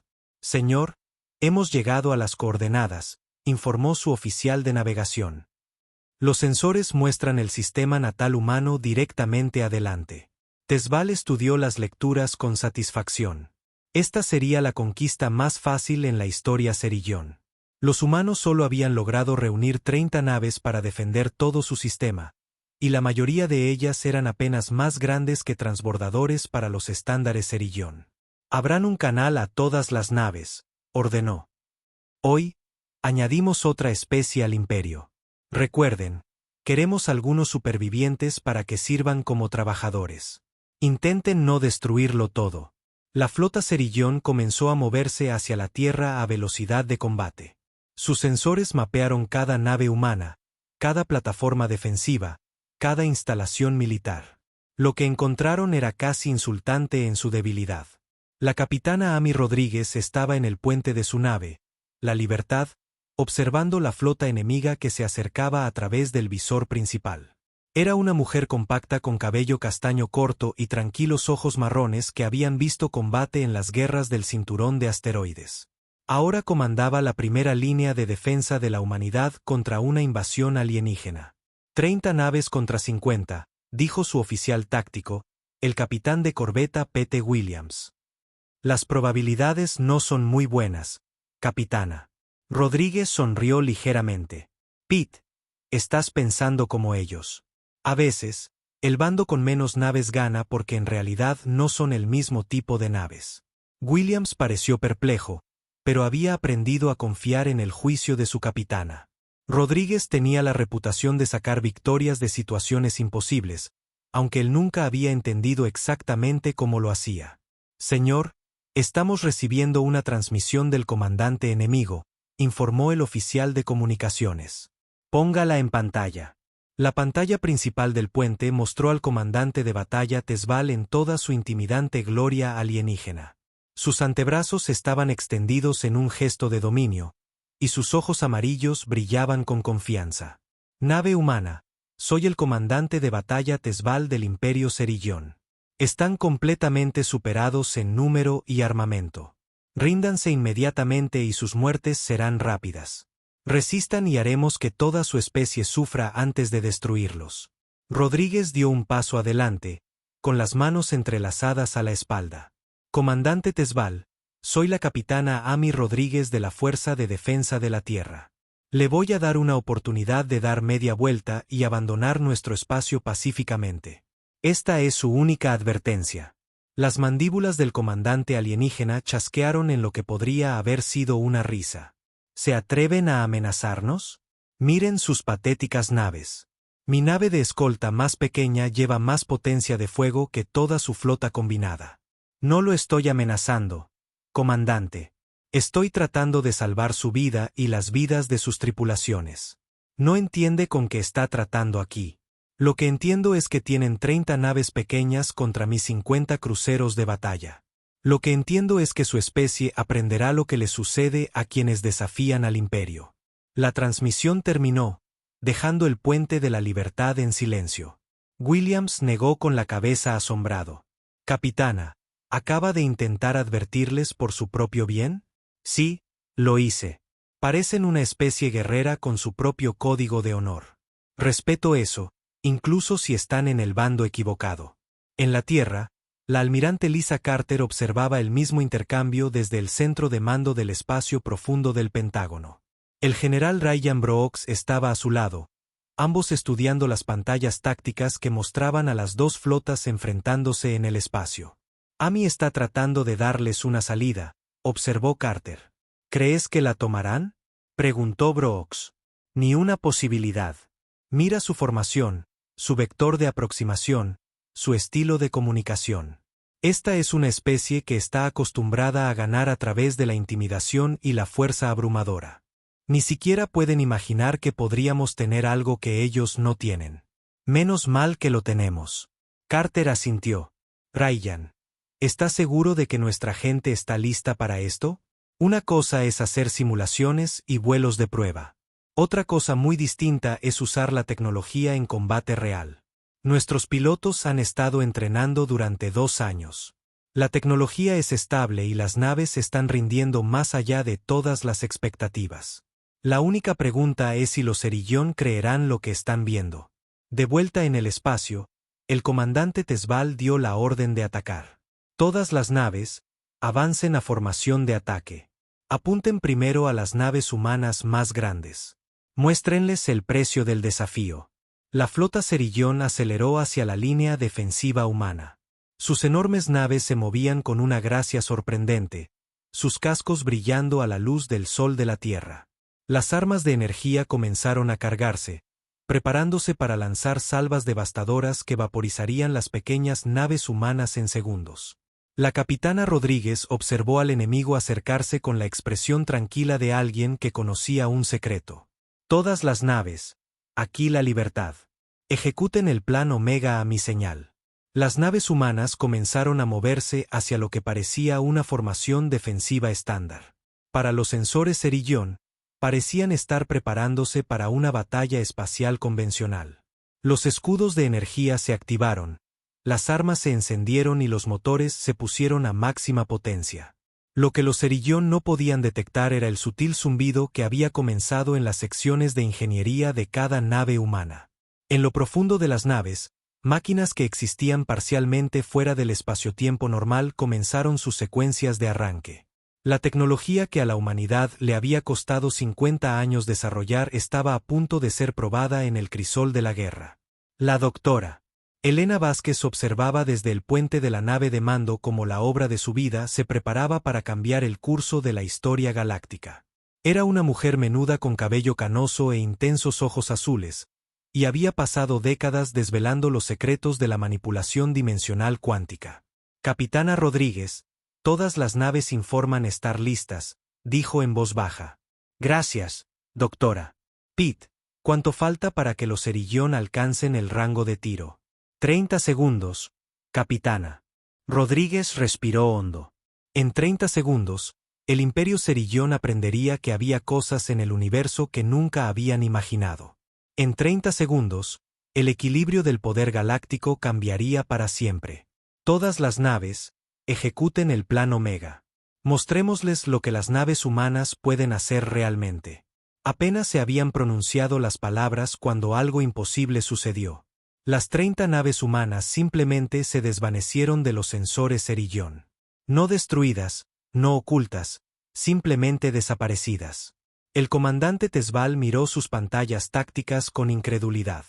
Señor, hemos llegado a las coordenadas, informó su oficial de navegación. Los sensores muestran el sistema natal humano directamente adelante. Tezval estudió las lecturas con satisfacción. Esta sería la conquista más fácil en la historia Cerillón. Los humanos solo habían logrado reunir 30 naves para defender todo su sistema, y la mayoría de ellas eran apenas más grandes que transbordadores para los estándares Cerillón. Abran un canal a todas las naves, ordenó. Hoy, añadimos otra especie al imperio. Recuerden, queremos algunos supervivientes para que sirvan como trabajadores. Intenten no destruirlo todo. La flota Cerillón comenzó a moverse hacia la Tierra a velocidad de combate. Sus sensores mapearon cada nave humana, cada plataforma defensiva, cada instalación militar. Lo que encontraron era casi insultante en su debilidad. La capitana Amy Rodríguez estaba en el puente de su nave, la Libertad, observando la flota enemiga que se acercaba a través del visor principal. Era una mujer compacta con cabello castaño corto y tranquilos ojos marrones que habían visto combate en las guerras del cinturón de asteroides. Ahora comandaba la primera línea de defensa de la humanidad contra una invasión alienígena. 30 naves contra 50, dijo su oficial táctico, el capitán de corbeta Pete Williams. Las probabilidades no son muy buenas, capitana. Rodríguez sonrió ligeramente. Pete, estás pensando como ellos. A veces, el bando con menos naves gana porque en realidad no son el mismo tipo de naves. Williams pareció perplejo, pero había aprendido a confiar en el juicio de su capitana. Rodríguez tenía la reputación de sacar victorias de situaciones imposibles, aunque él nunca había entendido exactamente cómo lo hacía. «Señor, estamos recibiendo una transmisión del comandante enemigo», informó el oficial de comunicaciones. «Póngala en pantalla». La pantalla principal del puente mostró al comandante de batalla Tezval en toda su intimidante gloria alienígena. Sus antebrazos estaban extendidos en un gesto de dominio, y sus ojos amarillos brillaban con confianza. «Nave humana, soy el comandante de batalla Tezval del Imperio Cerillón. Están completamente superados en número y armamento. Ríndanse inmediatamente y sus muertes serán rápidas. Resistan y haremos que toda su especie sufra antes de destruirlos». Rodríguez dio un paso adelante, con las manos entrelazadas a la espalda. «Comandante Tezval, soy la capitana Amy Rodríguez de la Fuerza de Defensa de la Tierra. Le voy a dar una oportunidad de dar media vuelta y abandonar nuestro espacio pacíficamente. Esta es su única advertencia». Las mandíbulas del comandante alienígena chasquearon en lo que podría haber sido una risa. ¿Se atreven a amenazarnos? Miren sus patéticas naves. Mi nave de escolta más pequeña lleva más potencia de fuego que toda su flota combinada. No lo estoy amenazando, comandante. Estoy tratando de salvar su vida y las vidas de sus tripulaciones. No entiende con qué está tratando aquí. Lo que entiendo es que tienen 30 naves pequeñas contra mis 50 cruceros de batalla. Lo que entiendo es que su especie aprenderá lo que le sucede a quienes desafían al imperio. La transmisión terminó, dejando el puente de la libertad en silencio. Williams negó con la cabeza asombrado. «Capitana, ¿acaba de intentar advertirles por su propio bien?» «Sí, lo hice. Parecen una especie guerrera con su propio código de honor. Respeto eso, incluso si están en el bando equivocado». En la Tierra, la almirante Lisa Carter observaba el mismo intercambio desde el centro de mando del espacio profundo del Pentágono. El general Ryan Brooks estaba a su lado, ambos estudiando las pantallas tácticas que mostraban a las dos flotas enfrentándose en el espacio. «Amy está tratando de darles una salida», observó Carter. «¿Crees que la tomarán?», preguntó Brooks. «Ni una posibilidad. Mira su formación, su vector de aproximación, su estilo de comunicación. Esta es una especie que está acostumbrada a ganar a través de la intimidación y la fuerza abrumadora. Ni siquiera pueden imaginar que podríamos tener algo que ellos no tienen. Menos mal que lo tenemos». Carter asintió. «Ryan, ¿estás seguro de que nuestra gente está lista para esto? Una cosa es hacer simulaciones y vuelos de prueba. Otra cosa muy distinta es usar la tecnología en combate real. Nuestros pilotos han estado entrenando durante 2 años. La tecnología es estable y las naves están rindiendo más allá de todas las expectativas. La única pregunta es si los Cerillón creerán lo que están viendo». De vuelta en el espacio, el comandante Tezval dio la orden de atacar. «Todas las naves, avancen a formación de ataque. Apunten primero a las naves humanas más grandes. Muéstrenles el precio del desafío». La flota Cerillón aceleró hacia la línea defensiva humana. Sus enormes naves se movían con una gracia sorprendente, sus cascos brillando a la luz del sol de la Tierra. Las armas de energía comenzaron a cargarse, preparándose para lanzar salvas devastadoras que vaporizarían las pequeñas naves humanas en segundos. La capitana Rodríguez observó al enemigo acercarse con la expresión tranquila de alguien que conocía un secreto. «Todas las naves, aquí la libertad. Ejecuten el plan Omega a mi señal». Las naves humanas comenzaron a moverse hacia lo que parecía una formación defensiva estándar. Para los sensores Cerillón, parecían estar preparándose para una batalla espacial convencional. Los escudos de energía se activaron, las armas se encendieron y los motores se pusieron a máxima potencia. Lo que los Cerillón no podían detectar era el sutil zumbido que había comenzado en las secciones de ingeniería de cada nave humana. En lo profundo de las naves, máquinas que existían parcialmente fuera del espacio-tiempo normal comenzaron sus secuencias de arranque. La tecnología que a la humanidad le había costado 50 años desarrollar estaba a punto de ser probada en el crisol de la guerra. La doctora Elena Vázquez observaba desde el puente de la nave de mando cómo la obra de su vida se preparaba para cambiar el curso de la historia galáctica. Era una mujer menuda con cabello canoso e intensos ojos azules, y había pasado décadas desvelando los secretos de la manipulación dimensional cuántica. Capitana Rodríguez, todas las naves informan estar listas, dijo en voz baja. Gracias, doctora. Pete, ¿cuánto falta para que los Cerillón alcancen el rango de tiro? 30 segundos, capitana. Rodríguez respiró hondo. En 30 segundos, el Imperio Cerillón aprendería que había cosas en el universo que nunca habían imaginado. En 30 segundos, el equilibrio del poder galáctico cambiaría para siempre. Todas las naves, ejecuten el plan Omega. Mostrémosles lo que las naves humanas pueden hacer realmente. Apenas se habían pronunciado las palabras cuando algo imposible sucedió. Las 30 naves humanas simplemente se desvanecieron de los sensores Cerillón. No destruidas, no ocultas, simplemente desaparecidas. El comandante Tesbal miró sus pantallas tácticas con incredulidad.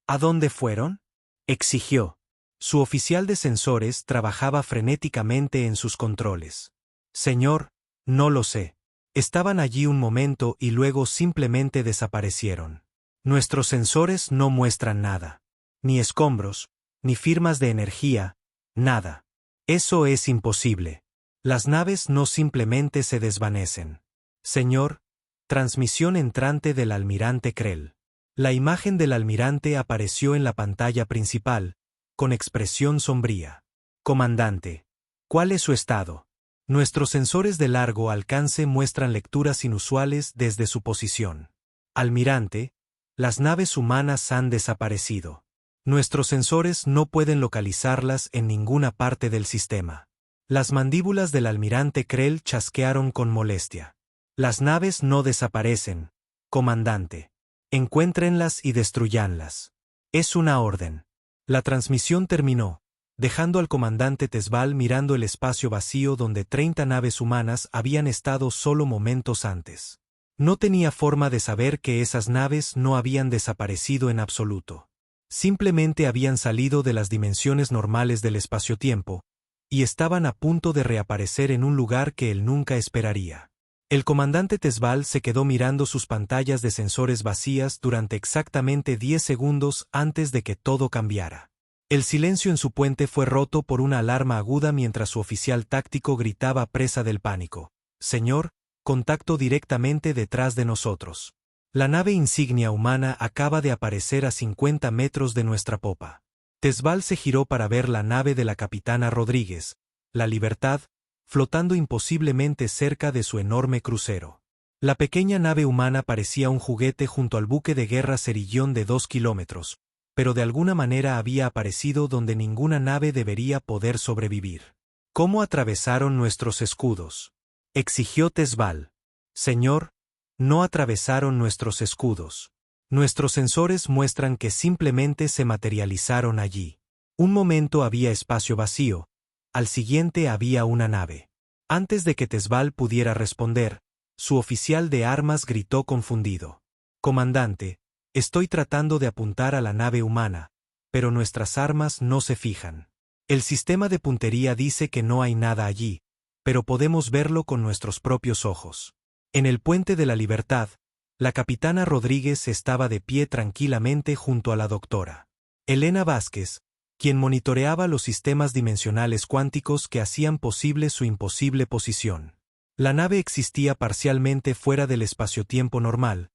¿A dónde fueron?, exigió. Su oficial de sensores trabajaba frenéticamente en sus controles. Señor, no lo sé. Estaban allí un momento y luego simplemente desaparecieron. Nuestros sensores no muestran nada. Ni escombros, ni firmas de energía, nada. Eso es imposible. Las naves no simplemente se desvanecen. Señor, transmisión entrante del almirante Krell. La imagen del almirante apareció en la pantalla principal, con expresión sombría. Comandante, ¿cuál es su estado? Nuestros sensores de largo alcance muestran lecturas inusuales desde su posición. Almirante, las naves humanas han desaparecido. Nuestros sensores no pueden localizarlas en ninguna parte del sistema. Las mandíbulas del almirante Krell chasquearon con molestia. Las naves no desaparecen, comandante. Encuéntrenlas y destruyanlas. Es una orden. La transmisión terminó, dejando al comandante Tesbal mirando el espacio vacío donde 30 naves humanas habían estado solo momentos antes. No tenía forma de saber que esas naves no habían desaparecido en absoluto. Simplemente habían salido de las dimensiones normales del espacio-tiempo, y estaban a punto de reaparecer en un lugar que él nunca esperaría. El comandante Tesbal se quedó mirando sus pantallas de sensores vacías durante exactamente 10 segundos antes de que todo cambiara. El silencio en su puente fue roto por una alarma aguda mientras su oficial táctico gritaba presa del pánico. Señor, contacto directamente detrás de nosotros. La nave insignia humana acaba de aparecer a 50 metros de nuestra popa. Tesbal se giró para ver la nave de la capitana Rodríguez, la Libertad, flotando imposiblemente cerca de su enorme crucero. La pequeña nave humana parecía un juguete junto al buque de guerra Cerillón de 2 kilómetros, pero de alguna manera había aparecido donde ninguna nave debería poder sobrevivir. ¿Cómo atravesaron nuestros escudos?, exigió Tesbal. Señor, no atravesaron nuestros escudos. Nuestros sensores muestran que simplemente se materializaron allí. Un momento había espacio vacío, al siguiente había una nave. Antes de que Tesbal pudiera responder, su oficial de armas gritó confundido. Comandante, estoy tratando de apuntar a la nave humana, pero nuestras armas no se fijan. El sistema de puntería dice que no hay nada allí, pero podemos verlo con nuestros propios ojos. En el puente de la Libertad, la capitana Rodríguez estaba de pie tranquilamente junto a la doctora Elena Vázquez, quien monitoreaba los sistemas dimensionales cuánticos que hacían posible su imposible posición. La nave existía parcialmente fuera del espacio-tiempo normal,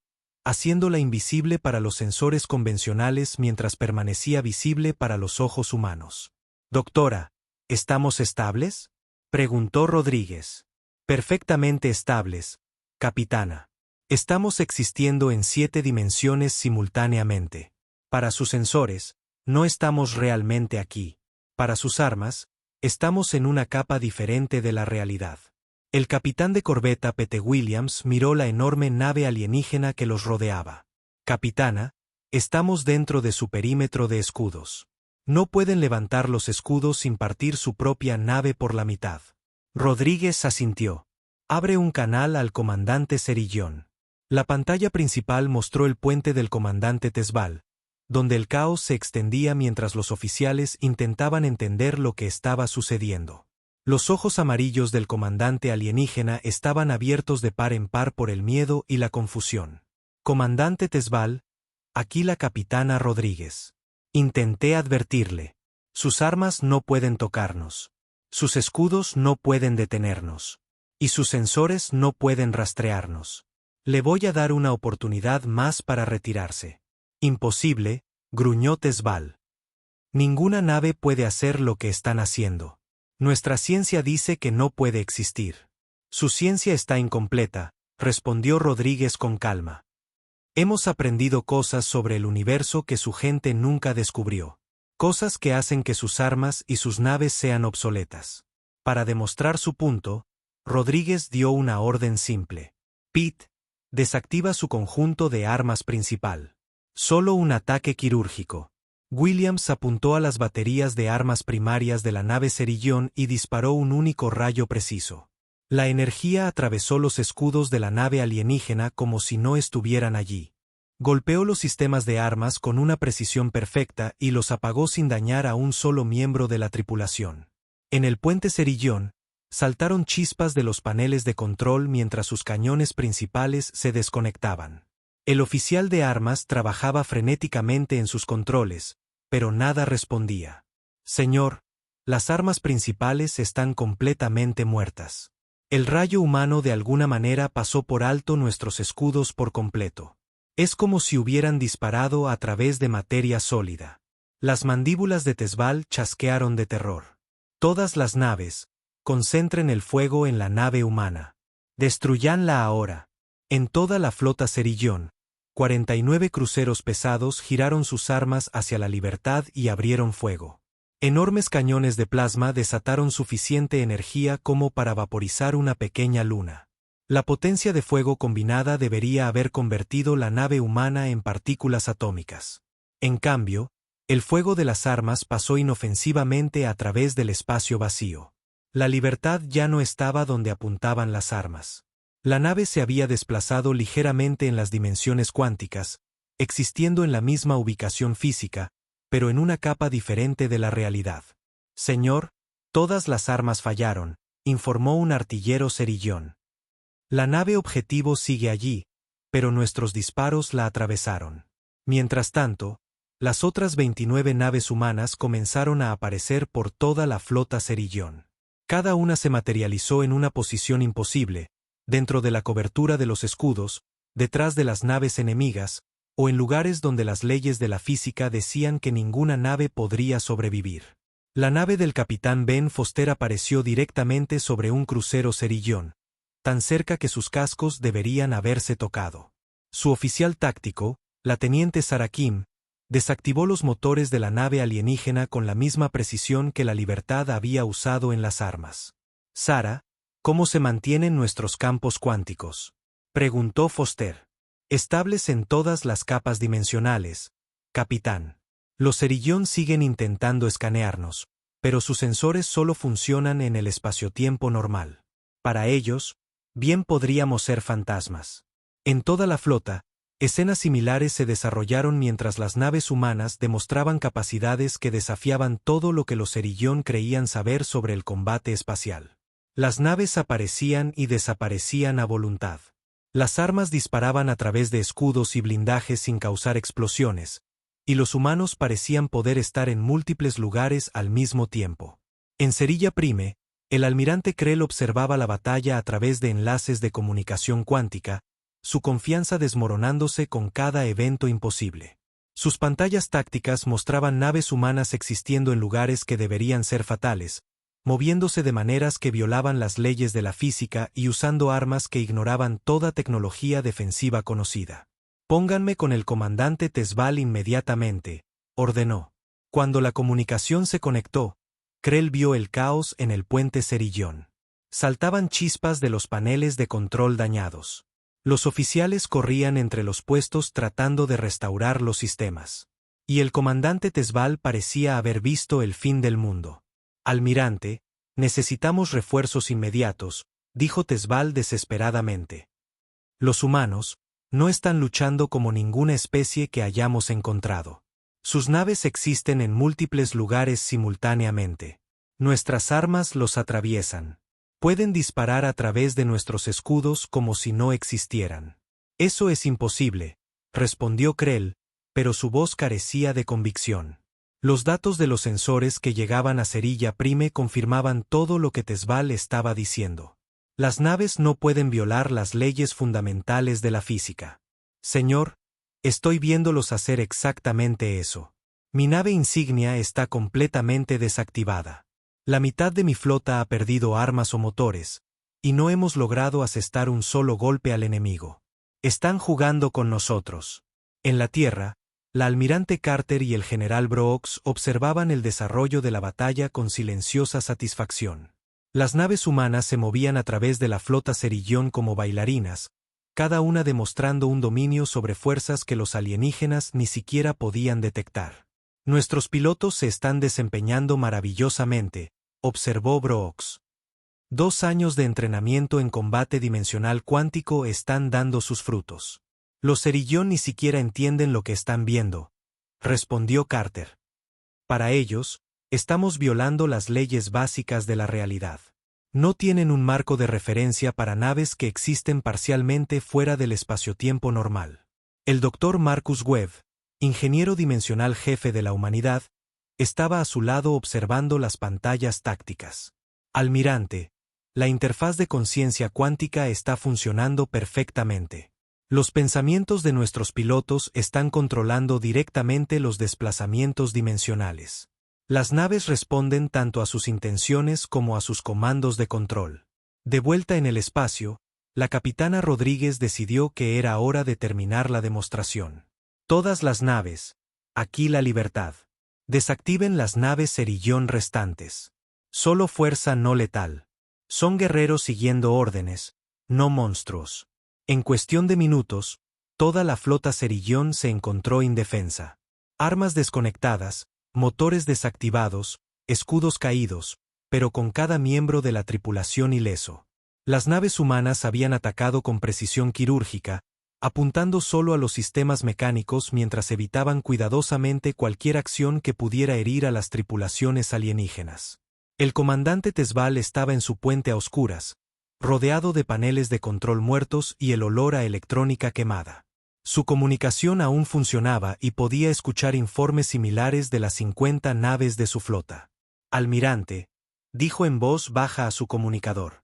haciéndola invisible para los sensores convencionales mientras permanecía visible para los ojos humanos. Doctora, ¿estamos estables?, preguntó Rodríguez. Perfectamente estables, capitana. Estamos existiendo en 7 dimensiones simultáneamente. Para sus sensores, no estamos realmente aquí. Para sus armas, estamos en una capa diferente de la realidad. El capitán de corbeta Pete Williams miró la enorme nave alienígena que los rodeaba. Capitana, estamos dentro de su perímetro de escudos. No pueden levantar los escudos sin partir su propia nave por la mitad. Rodríguez asintió. Abre un canal al comandante Cerillón. La pantalla principal mostró el puente del comandante Tesbal, donde el caos se extendía mientras los oficiales intentaban entender lo que estaba sucediendo. Los ojos amarillos del comandante alienígena estaban abiertos de par en par por el miedo y la confusión. Comandante Tezval, aquí la capitana Rodríguez. Intenté advertirle. Sus armas no pueden tocarnos. Sus escudos no pueden detenernos. Y sus sensores no pueden rastrearnos. Le voy a dar una oportunidad más para retirarse. Imposible, gruñó Tezval. Ninguna nave puede hacer lo que están haciendo. Nuestra ciencia dice que no puede existir. Su ciencia está incompleta, respondió Rodríguez con calma. Hemos aprendido cosas sobre el universo que su gente nunca descubrió. Cosas que hacen que sus armas y sus naves sean obsoletas. Para demostrar su punto, Rodríguez dio una orden simple. Pete, desactiva su conjunto de armas principal. Solo un ataque quirúrgico. Williams apuntó a las baterías de armas primarias de la nave Cerillón y disparó un único rayo preciso. La energía atravesó los escudos de la nave alienígena como si no estuvieran allí. Golpeó los sistemas de armas con una precisión perfecta y los apagó sin dañar a un solo miembro de la tripulación. En el puente Cerillón, saltaron chispas de los paneles de control mientras sus cañones principales se desconectaban. El oficial de armas trabajaba frenéticamente en sus controles, pero nada respondía. Señor, las armas principales están completamente muertas. El rayo humano de alguna manera pasó por alto nuestros escudos por completo. Es como si hubieran disparado a través de materia sólida. Las mandíbulas de Tezval chasquearon de terror. Todas las naves, concentren el fuego en la nave humana. Destruyanla ahora. En toda la flota Cerillón, 49 cruceros pesados giraron sus armas hacia la libertad y abrieron fuego. Enormes cañones de plasma desataron suficiente energía como para vaporizar una pequeña luna. La potencia de fuego combinada debería haber convertido la nave humana en partículas atómicas. En cambio, el fuego de las armas pasó inofensivamente a través del espacio vacío. La libertad ya no estaba donde apuntaban las armas. La nave se había desplazado ligeramente en las dimensiones cuánticas, existiendo en la misma ubicación física, pero en una capa diferente de la realidad. Señor, todas las armas fallaron, informó un artillero Cerillón. La nave objetivo sigue allí, pero nuestros disparos la atravesaron. Mientras tanto, las otras 29 naves humanas comenzaron a aparecer por toda la flota Cerillón. Cada una se materializó en una posición imposible, dentro de la cobertura de los escudos, detrás de las naves enemigas, o en lugares donde las leyes de la física decían que ninguna nave podría sobrevivir. La nave del capitán Ben Foster apareció directamente sobre un crucero Cerillón, tan cerca que sus cascos deberían haberse tocado. Su oficial táctico, la teniente Sarah Kim, desactivó los motores de la nave alienígena con la misma precisión que la Libertad había usado en las armas. Sarah, ¿cómo se mantienen nuestros campos cuánticos?, preguntó Foster. Estables en todas las capas dimensionales, capitán. Los Cerillón siguen intentando escanearnos, pero sus sensores solo funcionan en el espacio-tiempo normal. Para ellos, bien podríamos ser fantasmas. En toda la flota, escenas similares se desarrollaron mientras las naves humanas demostraban capacidades que desafiaban todo lo que los Cerillón creían saber sobre el combate espacial. Las naves aparecían y desaparecían a voluntad. Las armas disparaban a través de escudos y blindajes sin causar explosiones, y los humanos parecían poder estar en múltiples lugares al mismo tiempo. En Cerilla Prime, el almirante Krell observaba la batalla a través de enlaces de comunicación cuántica, su confianza desmoronándose con cada evento imposible. Sus pantallas tácticas mostraban naves humanas existiendo en lugares que deberían ser fatales, moviéndose de maneras que violaban las leyes de la física y usando armas que ignoraban toda tecnología defensiva conocida. Pónganme con el comandante Tezval inmediatamente, ordenó. Cuando la comunicación se conectó, Krell vio el caos en el puente Cerillón. Saltaban chispas de los paneles de control dañados. Los oficiales corrían entre los puestos tratando de restaurar los sistemas. Y el comandante Tezval parecía haber visto el fin del mundo. Almirante, necesitamos refuerzos inmediatos, dijo Tezval desesperadamente. Los humanos no están luchando como ninguna especie que hayamos encontrado. Sus naves existen en múltiples lugares simultáneamente. Nuestras armas los atraviesan. Pueden disparar a través de nuestros escudos como si no existieran. Eso es imposible, respondió Krell, pero su voz carecía de convicción. Los datos de los sensores que llegaban a Cerilla Prime confirmaban todo lo que Tezval estaba diciendo. Las naves no pueden violar las leyes fundamentales de la física. Señor, estoy viéndolos hacer exactamente eso. Mi nave insignia está completamente desactivada. La mitad de mi flota ha perdido armas o motores, y no hemos logrado asestar un solo golpe al enemigo. Están jugando con nosotros. En la Tierra, la almirante Carter y el general Brooks observaban el desarrollo de la batalla con silenciosa satisfacción. Las naves humanas se movían a través de la flota Cerillón como bailarinas, cada una demostrando un dominio sobre fuerzas que los alienígenas ni siquiera podían detectar. Nuestros pilotos se están desempeñando maravillosamente, observó Brooks. 2 años de entrenamiento en combate dimensional cuántico están dando sus frutos. Los Cerillón ni siquiera entienden lo que están viendo, respondió Carter. Para ellos, estamos violando las leyes básicas de la realidad. No tienen un marco de referencia para naves que existen parcialmente fuera del espaciotiempo normal. El Dr. Marcus Webb, ingeniero dimensional jefe de la humanidad, estaba a su lado observando las pantallas tácticas. Almirante, la interfaz de conciencia cuántica está funcionando perfectamente. Los pensamientos de nuestros pilotos están controlando directamente los desplazamientos dimensionales. Las naves responden tanto a sus intenciones como a sus comandos de control. De vuelta en el espacio, la capitana Rodríguez decidió que era hora de terminar la demostración. Todas las naves, aquí la libertad. Desactiven las naves Cerillón restantes. Solo fuerza no letal. Son guerreros siguiendo órdenes, no monstruos. En cuestión de minutos, toda la flota Cerillón se encontró indefensa. Armas desconectadas, motores desactivados, escudos caídos, pero con cada miembro de la tripulación ileso. Las naves humanas habían atacado con precisión quirúrgica, apuntando solo a los sistemas mecánicos mientras evitaban cuidadosamente cualquier acción que pudiera herir a las tripulaciones alienígenas. El comandante Tezval estaba en su puente a oscuras, rodeado de paneles de control muertos y el olor a electrónica quemada. Su comunicación aún funcionaba y podía escuchar informes similares de las 50 naves de su flota. Almirante, dijo en voz baja a su comunicador.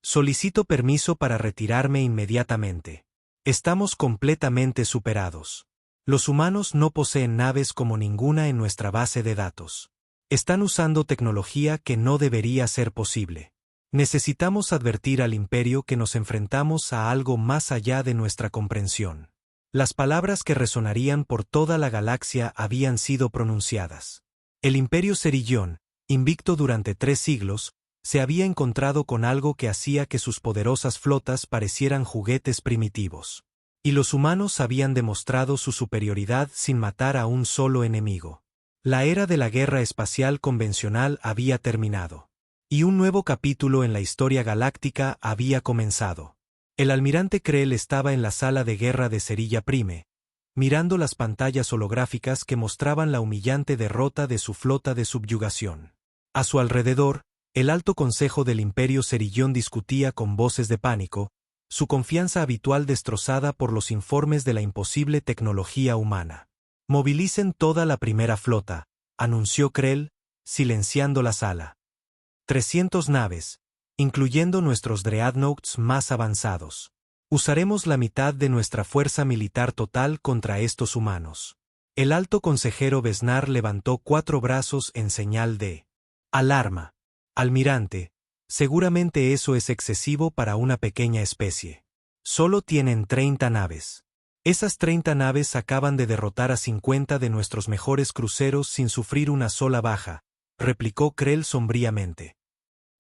Solicito permiso para retirarme inmediatamente. Estamos completamente superados. Los humanos no poseen naves como ninguna en nuestra base de datos. Están usando tecnología que no debería ser posible. Necesitamos advertir al Imperio que nos enfrentamos a algo más allá de nuestra comprensión. Las palabras que resonarían por toda la galaxia habían sido pronunciadas. El Imperio Cerillón, invicto durante 3 siglos, se había encontrado con algo que hacía que sus poderosas flotas parecieran juguetes primitivos. Y los humanos habían demostrado su superioridad sin matar a un solo enemigo. La era de la guerra espacial convencional había terminado. Y un nuevo capítulo en la historia galáctica había comenzado. El almirante Krell estaba en la sala de guerra de Cerilla Prime, mirando las pantallas holográficas que mostraban la humillante derrota de su flota de subyugación. A su alrededor, el alto consejo del Imperio Cerillón discutía con voces de pánico, su confianza habitual destrozada por los informes de la imposible tecnología humana. Movilicen toda la primera flota, anunció Krell, silenciando la sala. 300 naves, incluyendo nuestros dreadnoughts más avanzados. Usaremos la mitad de nuestra fuerza militar total contra estos humanos. El alto consejero Besnar levantó 4 brazos en señal de alarma. Almirante, seguramente eso es excesivo para una pequeña especie. Solo tienen 30 naves. Esas 30 naves acaban de derrotar a 50 de nuestros mejores cruceros sin sufrir una sola baja, replicó Krell sombríamente.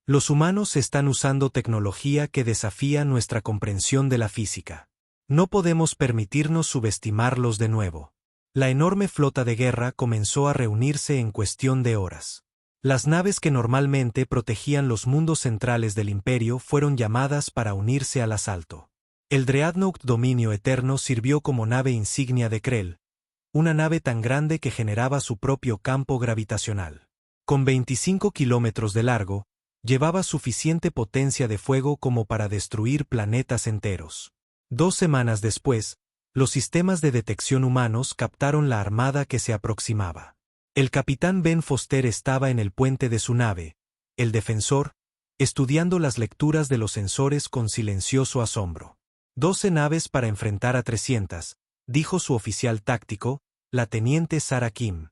Los humanos están usando tecnología que desafía nuestra comprensión de la física. No podemos permitirnos subestimarlos de nuevo. La enorme flota de guerra comenzó a reunirse en cuestión de horas. Las naves que normalmente protegían los mundos centrales del Imperio fueron llamadas para unirse al asalto. El Dreadnought Dominio Eterno sirvió como nave insignia de Krell, una nave tan grande que generaba su propio campo gravitacional. Con 25 kilómetros de largo, llevaba suficiente potencia de fuego como para destruir planetas enteros. 2 semanas después, los sistemas de detección humanos captaron la armada que se aproximaba. El capitán Ben Foster estaba en el puente de su nave, el Defensor, estudiando las lecturas de los sensores con silencioso asombro. 12 naves para enfrentar a 300, dijo su oficial táctico, la teniente Sarah Kim.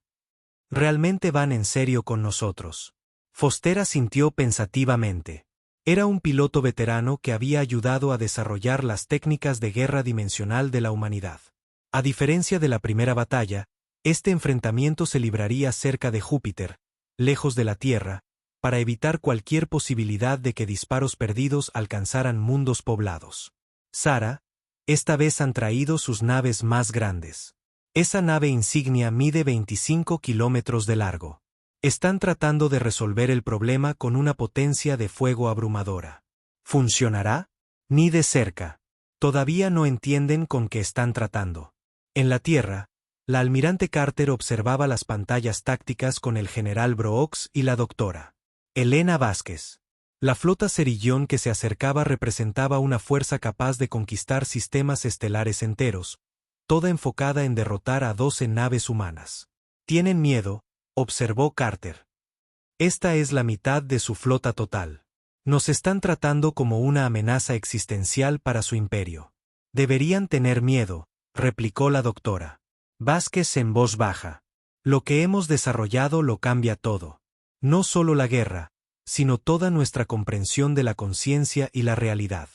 ¿Realmente van en serio con nosotros? Foster asintió pensativamente. Era un piloto veterano que había ayudado a desarrollar las técnicas de guerra dimensional de la humanidad. A diferencia de la primera batalla, este enfrentamiento se libraría cerca de Júpiter, lejos de la Tierra, para evitar cualquier posibilidad de que disparos perdidos alcanzaran mundos poblados. Sarah, esta vez han traído sus naves más grandes. Esa nave insignia mide 25 kilómetros de largo. Están tratando de resolver el problema con una potencia de fuego abrumadora. ¿Funcionará? Ni de cerca. Todavía no entienden con qué están tratando. En la Tierra, la almirante Carter observaba las pantallas tácticas con el general Brooks y la doctora Elena Vázquez. La flota Cerillón que se acercaba representaba una fuerza capaz de conquistar sistemas estelares enteros, toda enfocada en derrotar a 12 naves humanas. ¿Tienen miedo?, observó Carter. Esta es la mitad de su flota total. Nos están tratando como una amenaza existencial para su imperio. Deberían tener miedo, replicó la doctora Vázquez en voz baja. Lo que hemos desarrollado lo cambia todo. No solo la guerra, sino toda nuestra comprensión de la conciencia y la realidad.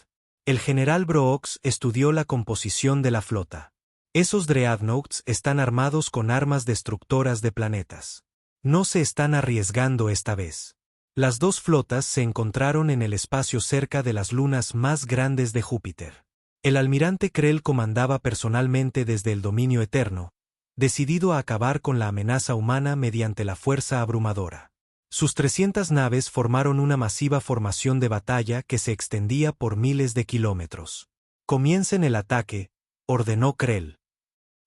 El general Brooks estudió la composición de la flota. Esos Dreadnoughts están armados con armas destructoras de planetas. No se están arriesgando esta vez. Las dos flotas se encontraron en el espacio cerca de las lunas más grandes de Júpiter. El almirante Krell comandaba personalmente desde el dominio eterno, decidido a acabar con la amenaza humana mediante la fuerza abrumadora. Sus 300 naves formaron una masiva formación de batalla que se extendía por miles de kilómetros. Comiencen el ataque, ordenó Krell.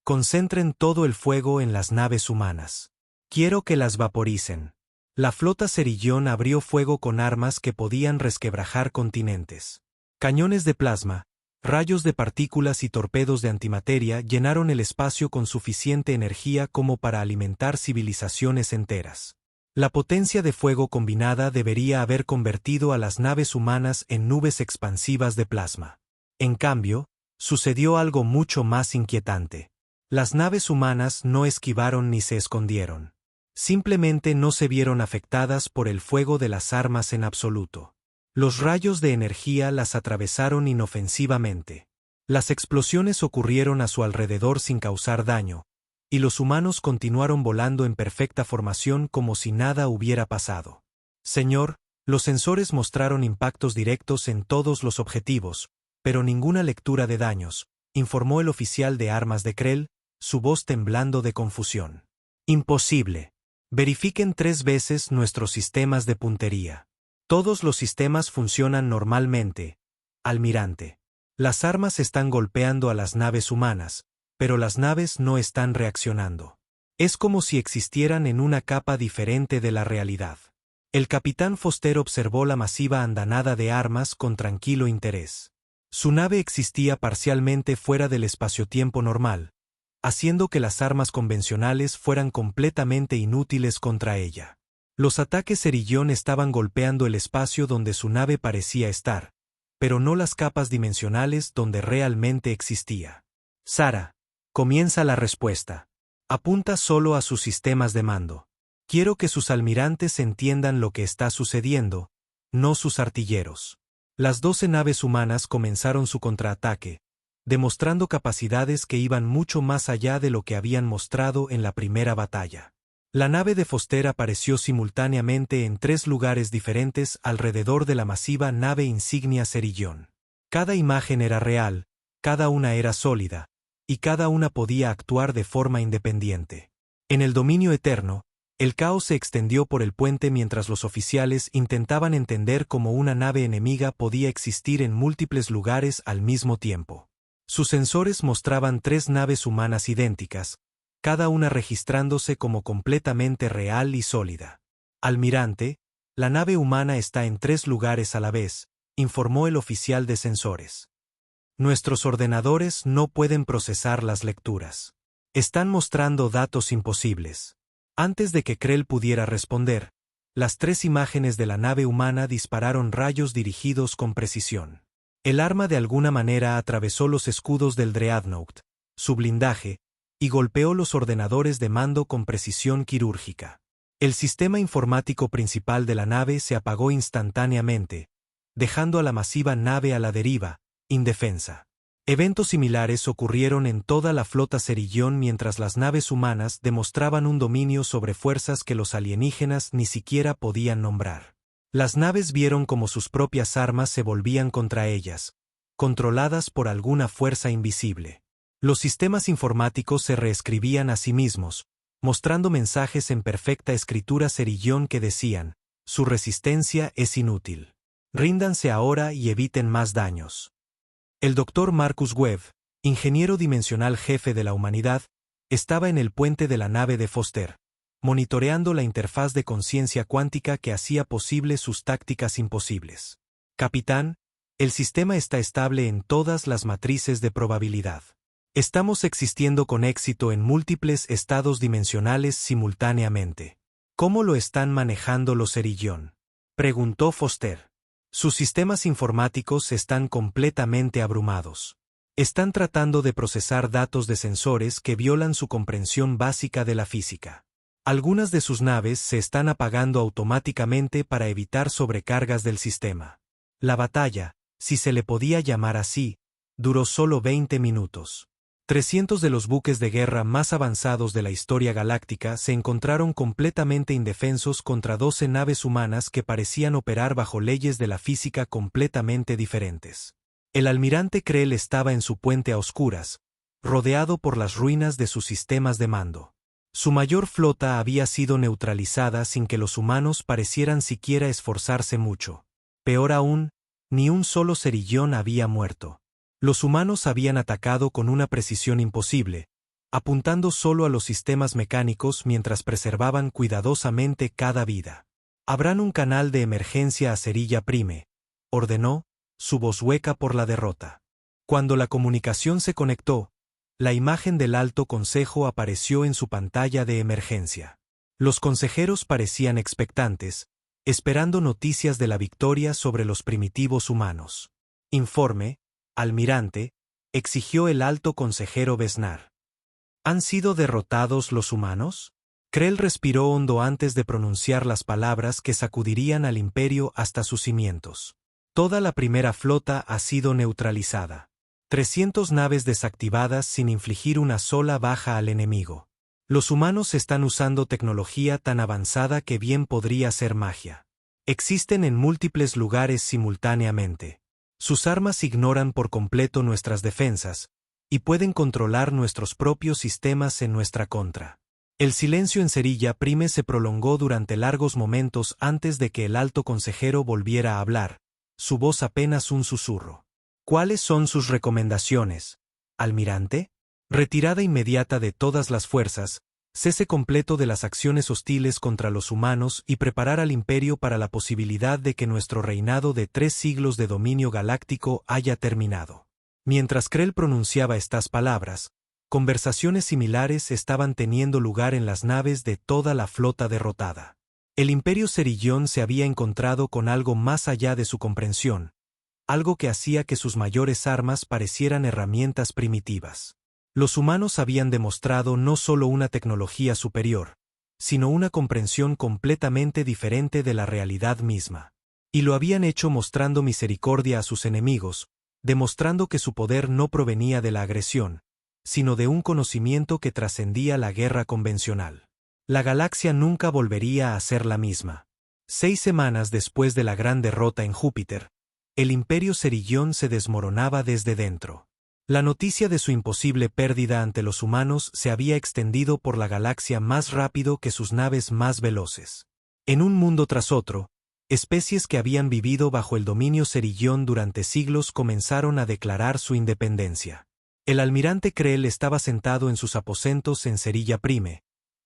Concentren todo el fuego en las naves humanas. Quiero que las vaporicen. La flota Cerillón abrió fuego con armas que podían resquebrajar continentes. Cañones de plasma, rayos de partículas y torpedos de antimateria llenaron el espacio con suficiente energía como para alimentar civilizaciones enteras. La potencia de fuego combinada debería haber convertido a las naves humanas en nubes expansivas de plasma. En cambio, sucedió algo mucho más inquietante. Las naves humanas no esquivaron ni se escondieron. Simplemente no se vieron afectadas por el fuego de las armas en absoluto. Los rayos de energía las atravesaron inofensivamente. Las explosiones ocurrieron a su alrededor sin causar daño, y los humanos continuaron volando en perfecta formación como si nada hubiera pasado. Señor, los sensores mostraron impactos directos en todos los objetivos, pero ninguna lectura de daños, informó el oficial de armas de Krell, su voz temblando de confusión. Imposible. Verifiquen 3 veces nuestros sistemas de puntería. Todos los sistemas funcionan normalmente, almirante. Las armas están golpeando a las naves humanas, pero las naves no están reaccionando. Es como si existieran en una capa diferente de la realidad. El capitán Foster observó la masiva andanada de armas con tranquilo interés. Su nave existía parcialmente fuera del espacio-tiempo normal, haciendo que las armas convencionales fueran completamente inútiles contra ella. Los ataques Cerillón estaban golpeando el espacio donde su nave parecía estar, pero no las capas dimensionales donde realmente existía. Sarah, comienza la respuesta. Apunta solo a sus sistemas de mando. Quiero que sus almirantes entiendan lo que está sucediendo, no sus artilleros. Las 12 naves humanas comenzaron su contraataque, demostrando capacidades que iban mucho más allá de lo que habían mostrado en la primera batalla. La nave de Foster apareció simultáneamente en 3 lugares diferentes alrededor de la masiva nave insignia Cerillón. Cada imagen era real, cada una era sólida, y cada una podía actuar de forma independiente. En el dominio eterno, el caos se extendió por el puente mientras los oficiales intentaban entender cómo una nave enemiga podía existir en múltiples lugares al mismo tiempo. Sus sensores mostraban 3 naves humanas idénticas, cada una registrándose como completamente real y sólida. Almirante, la nave humana está en 3 lugares a la vez, informó el oficial de sensores. Nuestros ordenadores no pueden procesar las lecturas. Están mostrando datos imposibles. Antes de que Krell pudiera responder, las 3 imágenes de la nave humana dispararon rayos dirigidos con precisión. El arma de alguna manera atravesó los escudos del Dreadnought, su blindaje, y golpeó los ordenadores de mando con precisión quirúrgica. El sistema informático principal de la nave se apagó instantáneamente, dejando a la masiva nave a la deriva, indefensa. Eventos similares ocurrieron en toda la flota Cerillón mientras las naves humanas demostraban un dominio sobre fuerzas que los alienígenas ni siquiera podían nombrar. Las naves vieron cómo sus propias armas se volvían contra ellas, controladas por alguna fuerza invisible. Los sistemas informáticos se reescribían a sí mismos, mostrando mensajes en perfecta escritura Cerillón que decían: su resistencia es inútil. Ríndanse ahora y eviten más daños. El Dr. Marcus Webb, ingeniero dimensional jefe de la humanidad, estaba en el puente de la nave de Foster, monitoreando la interfaz de conciencia cuántica que hacía posible sus tácticas imposibles. Capitán, el sistema está estable en todas las matrices de probabilidad. Estamos existiendo con éxito en múltiples estados dimensionales simultáneamente. ¿Cómo lo están manejando los Cerillón?, preguntó Foster. Sus sistemas informáticos están completamente abrumados. Están tratando de procesar datos de sensores que violan su comprensión básica de la física. Algunas de sus naves se están apagando automáticamente para evitar sobrecargas del sistema. La batalla, si se le podía llamar así, duró solo 20 minutos. 300 de los buques de guerra más avanzados de la historia galáctica se encontraron completamente indefensos contra 12 naves humanas que parecían operar bajo leyes de la física completamente diferentes. El almirante Krell estaba en su puente a oscuras, rodeado por las ruinas de sus sistemas de mando. Su mayor flota había sido neutralizada sin que los humanos parecieran siquiera esforzarse mucho. Peor aún, ni un solo Cerillón había muerto. Los humanos habían atacado con una precisión imposible, apuntando solo a los sistemas mecánicos mientras preservaban cuidadosamente cada vida. «Abran un canal de emergencia a Cerilla Prime», ordenó, su voz hueca por la derrota. Cuando la comunicación se conectó, la imagen del Alto Consejo apareció en su pantalla de emergencia. Los consejeros parecían expectantes, esperando noticias de la victoria sobre los primitivos humanos. «Informe, almirante», exigió el alto consejero Besnar. ¿Han sido derrotados los humanos? Krell respiró hondo antes de pronunciar las palabras que sacudirían al imperio hasta sus cimientos. Toda la primera flota ha sido neutralizada. 300 naves desactivadas sin infligir una sola baja al enemigo. Los humanos están usando tecnología tan avanzada que bien podría ser magia. Existen en múltiples lugares simultáneamente. Sus armas ignoran por completo nuestras defensas, y pueden controlar nuestros propios sistemas en nuestra contra. El silencio en Cerilla Prime se prolongó durante largos momentos antes de que el alto consejero volviera a hablar, su voz apenas un susurro. ¿Cuáles son sus recomendaciones, almirante? Retirada inmediata de todas las fuerzas, cese completo de las acciones hostiles contra los humanos y preparar al imperio para la posibilidad de que nuestro reinado de 3 siglos de dominio galáctico haya terminado. Mientras Krell pronunciaba estas palabras, conversaciones similares estaban teniendo lugar en las naves de toda la flota derrotada. El imperio Cerillón se había encontrado con algo más allá de su comprensión, algo que hacía que sus mayores armas parecieran herramientas primitivas. Los humanos habían demostrado no solo una tecnología superior, sino una comprensión completamente diferente de la realidad misma. Y lo habían hecho mostrando misericordia a sus enemigos, demostrando que su poder no provenía de la agresión, sino de un conocimiento que trascendía la guerra convencional. La galaxia nunca volvería a ser la misma. 6 semanas después de la gran derrota en Júpiter, el imperio Cerillón se desmoronaba desde dentro. La noticia de su imposible pérdida ante los humanos se había extendido por la galaxia más rápido que sus naves más veloces. En un mundo tras otro, especies que habían vivido bajo el dominio Cerillón durante siglos comenzaron a declarar su independencia. El almirante Krell estaba sentado en sus aposentos en Cerilla Prime,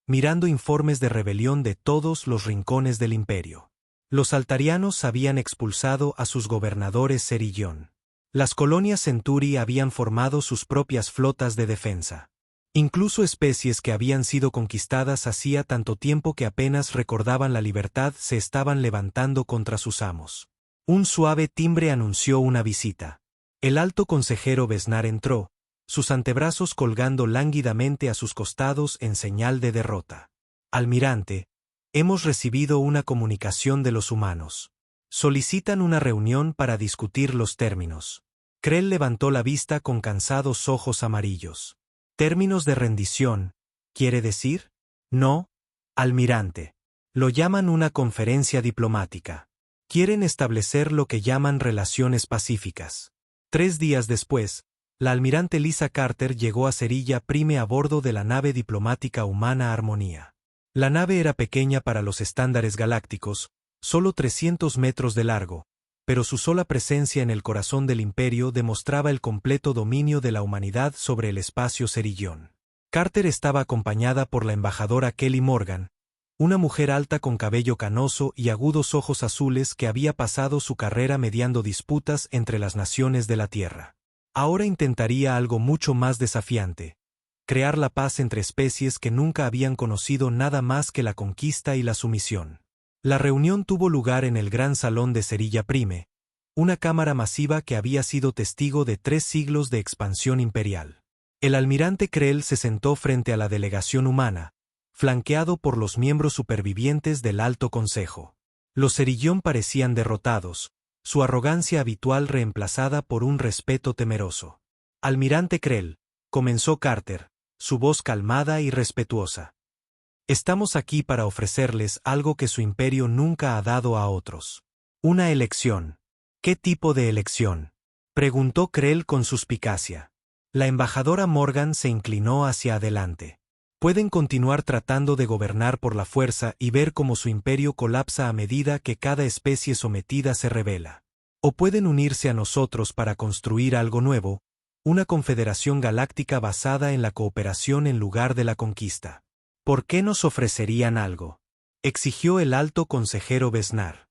mirando informes de rebelión de todos los rincones del imperio. Los altarianos habían expulsado a sus gobernadores Cerillón. Las colonias Centuri habían formado sus propias flotas de defensa. Incluso especies que habían sido conquistadas hacía tanto tiempo que apenas recordaban la libertad se estaban levantando contra sus amos. Un suave timbre anunció una visita. El alto consejero Vesnar entró, sus antebrazos colgando lánguidamente a sus costados en señal de derrota. Almirante, hemos recibido una comunicación de los humanos. Solicitan una reunión para discutir los términos. Krell levantó la vista con cansados ojos amarillos. ¿Términos de rendición, quiere decir? No, almirante. Lo llaman una conferencia diplomática. Quieren establecer lo que llaman relaciones pacíficas. 3 días después, la almirante Lisa Carter llegó a Cerilla Prime a bordo de la nave diplomática humana Armonía. La nave era pequeña para los estándares galácticos, solo 300 metros de largo, pero su sola presencia en el corazón del imperio demostraba el completo dominio de la humanidad sobre el espacio Cerillón. Carter estaba acompañada por la embajadora Kelly Morgan, una mujer alta con cabello canoso y agudos ojos azules que había pasado su carrera mediando disputas entre las naciones de la Tierra. Ahora intentaría algo mucho más desafiante: crear la paz entre especies que nunca habían conocido nada más que la conquista y la sumisión. La reunión tuvo lugar en el gran salón de Cerilla Prime, una cámara masiva que había sido testigo de 3 siglos de expansión imperial. El almirante Krell se sentó frente a la delegación humana, flanqueado por los miembros supervivientes del Alto Consejo. Los Cerillón parecían derrotados, su arrogancia habitual reemplazada por un respeto temeroso. Almirante Krell, comenzó Carter, su voz calmada y respetuosa. Estamos aquí para ofrecerles algo que su imperio nunca ha dado a otros. Una elección. ¿Qué tipo de elección?, preguntó Krell con suspicacia. La embajadora Morgan se inclinó hacia adelante. Pueden continuar tratando de gobernar por la fuerza y ver cómo su imperio colapsa a medida que cada especie sometida se rebela. O pueden unirse a nosotros para construir algo nuevo, una confederación galáctica basada en la cooperación en lugar de la conquista. ¿Por qué nos ofrecerían algo?, exigió el alto consejero Vesnar.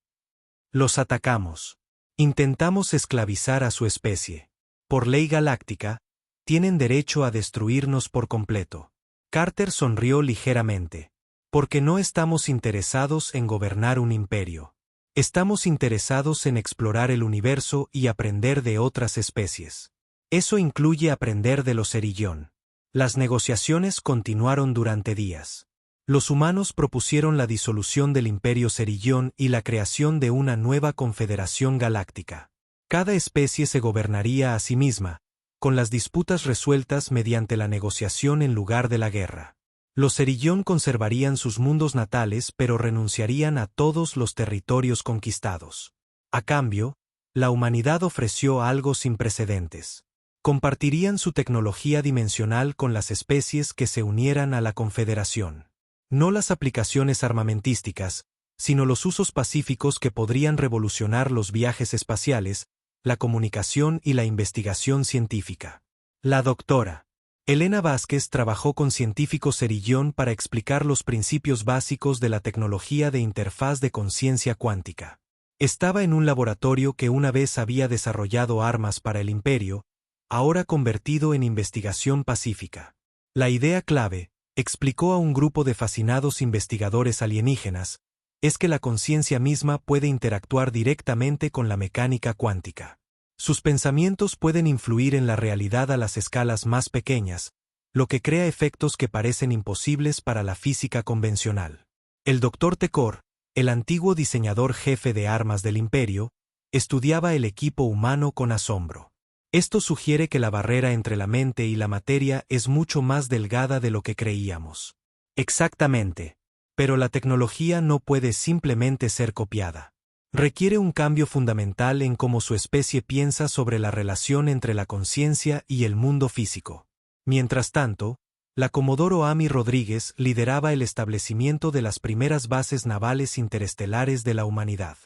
Los atacamos. Intentamos esclavizar a su especie. Por ley galáctica, tienen derecho a destruirnos por completo. Carter sonrió ligeramente. Porque no estamos interesados en gobernar un imperio. Estamos interesados en explorar el universo y aprender de otras especies. Eso incluye aprender de los Cerillón. Las negociaciones continuaron durante días. Los humanos propusieron la disolución del Imperio Cerillón y la creación de una nueva confederación galáctica. Cada especie se gobernaría a sí misma, con las disputas resueltas mediante la negociación en lugar de la guerra. Los Cerillón conservarían sus mundos natales pero renunciarían a todos los territorios conquistados. A cambio, la humanidad ofreció algo sin precedentes. Compartirían su tecnología dimensional con las especies que se unieran a la Confederación. No las aplicaciones armamentísticas, sino los usos pacíficos que podrían revolucionar los viajes espaciales, la comunicación y la investigación científica. La doctora Elena Vázquez trabajó con científicos Cerillón para explicar los principios básicos de la tecnología de interfaz de conciencia cuántica. Estaba en un laboratorio que una vez había desarrollado armas para el imperio, ahora convertido en investigación pacífica. La idea clave, explicó a un grupo de fascinados investigadores alienígenas, es que la conciencia misma puede interactuar directamente con la mecánica cuántica. Sus pensamientos pueden influir en la realidad a las escalas más pequeñas, lo que crea efectos que parecen imposibles para la física convencional. El Dr. Tekor, el antiguo diseñador jefe de armas del imperio, estudiaba el equipo humano con asombro. Esto sugiere que la barrera entre la mente y la materia es mucho más delgada de lo que creíamos. Exactamente. Pero la tecnología no puede simplemente ser copiada. Requiere un cambio fundamental en cómo su especie piensa sobre la relación entre la conciencia y el mundo físico. Mientras tanto, la Comodoro Amy Rodríguez lideraba el establecimiento de las primeras bases navales interestelares de la humanidad.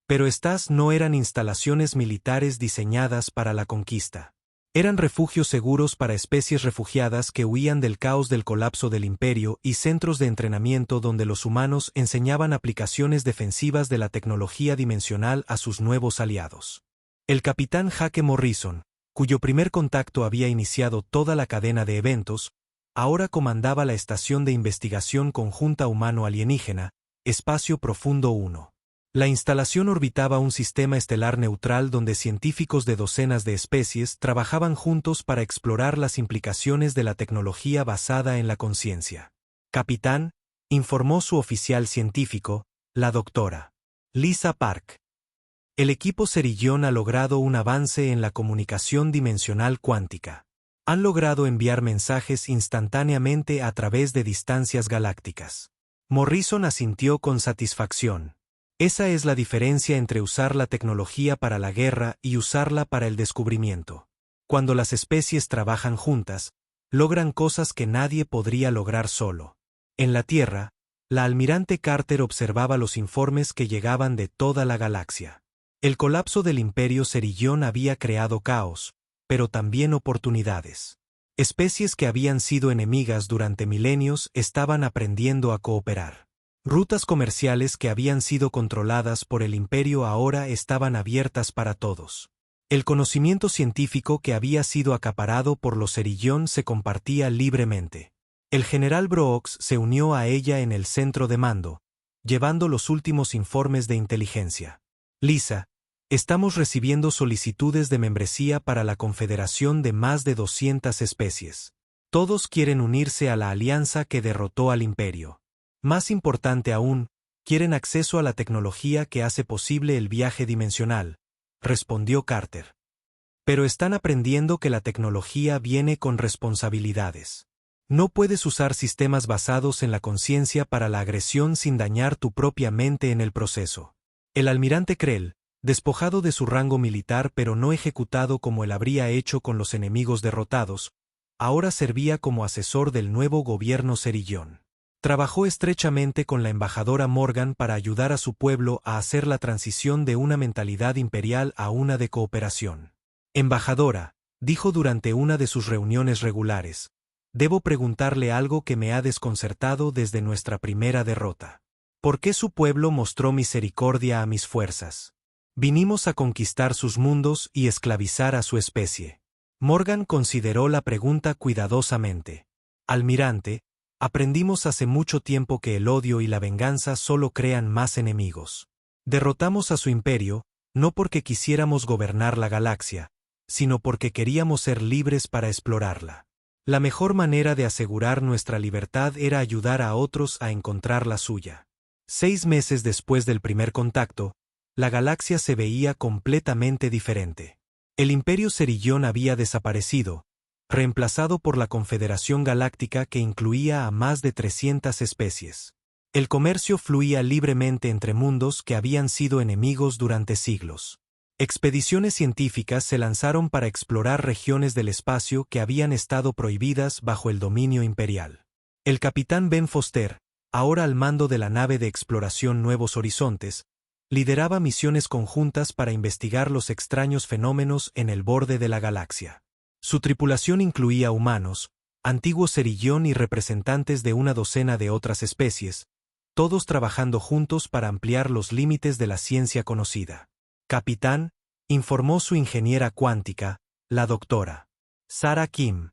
Pero estas no eran instalaciones militares diseñadas para la conquista. Eran refugios seguros para especies refugiadas que huían del caos del colapso del imperio y centros de entrenamiento donde los humanos enseñaban aplicaciones defensivas de la tecnología dimensional a sus nuevos aliados. El capitán Jake Morrison, cuyo primer contacto había iniciado toda la cadena de eventos, ahora comandaba la Estación de Investigación Conjunta Humano-Alienígena, Espacio Profundo 1. La instalación orbitaba un sistema estelar neutral donde científicos de docenas de especies trabajaban juntos para explorar las implicaciones de la tecnología basada en la conciencia. Capitán, informó su oficial científico, la doctora Lisa Park. El equipo Cerillón ha logrado un avance en la comunicación dimensional cuántica. Han logrado enviar mensajes instantáneamente a través de distancias galácticas. Morrison asintió con satisfacción. Esa es la diferencia entre usar la tecnología para la guerra y usarla para el descubrimiento. Cuando las especies trabajan juntas, logran cosas que nadie podría lograr solo. En la Tierra, la almirante Carter observaba los informes que llegaban de toda la galaxia. El colapso del Imperio Cerillón había creado caos, pero también oportunidades. Especies que habían sido enemigas durante milenios estaban aprendiendo a cooperar. Rutas comerciales que habían sido controladas por el imperio ahora estaban abiertas para todos. El conocimiento científico que había sido acaparado por los Cerillón se compartía libremente. El general Brooks se unió a ella en el centro de mando, llevando los últimos informes de inteligencia. Lisa, estamos recibiendo solicitudes de membresía para la confederación de más de 200 especies. Todos quieren unirse a la alianza que derrotó al imperio. Más importante aún, quieren acceso a la tecnología que hace posible el viaje dimensional, respondió Carter. Pero están aprendiendo que la tecnología viene con responsabilidades. No puedes usar sistemas basados en la conciencia para la agresión sin dañar tu propia mente en el proceso. El almirante Krell, despojado de su rango militar pero no ejecutado como él habría hecho con los enemigos derrotados, ahora servía como asesor del nuevo gobierno Cerillón. Trabajó estrechamente con la embajadora Morgan para ayudar a su pueblo a hacer la transición de una mentalidad imperial a una de cooperación. Embajadora, dijo durante una de sus reuniones regulares, debo preguntarle algo que me ha desconcertado desde nuestra primera derrota. ¿Por qué su pueblo mostró misericordia a mis fuerzas? Vinimos a conquistar sus mundos y esclavizar a su especie. Morgan consideró la pregunta cuidadosamente. Almirante, aprendimos hace mucho tiempo que el odio y la venganza solo crean más enemigos. Derrotamos a su imperio, no porque quisiéramos gobernar la galaxia, sino porque queríamos ser libres para explorarla. La mejor manera de asegurar nuestra libertad era ayudar a otros a encontrar la suya. 6 meses después del primer contacto, la galaxia se veía completamente diferente. El imperio Cerillón había desaparecido, reemplazado por la Confederación Galáctica que incluía a más de 300 especies. El comercio fluía libremente entre mundos que habían sido enemigos durante siglos. Expediciones científicas se lanzaron para explorar regiones del espacio que habían estado prohibidas bajo el dominio imperial. El capitán Ben Foster, ahora al mando de la nave de exploración Nuevos Horizontes, lideraba misiones conjuntas para investigar los extraños fenómenos en el borde de la galaxia. Su tripulación incluía humanos, antiguos Cerillón y representantes de una docena de otras especies, todos trabajando juntos para ampliar los límites de la ciencia conocida. Capitán, informó su ingeniera cuántica, la doctora Sarah Kim.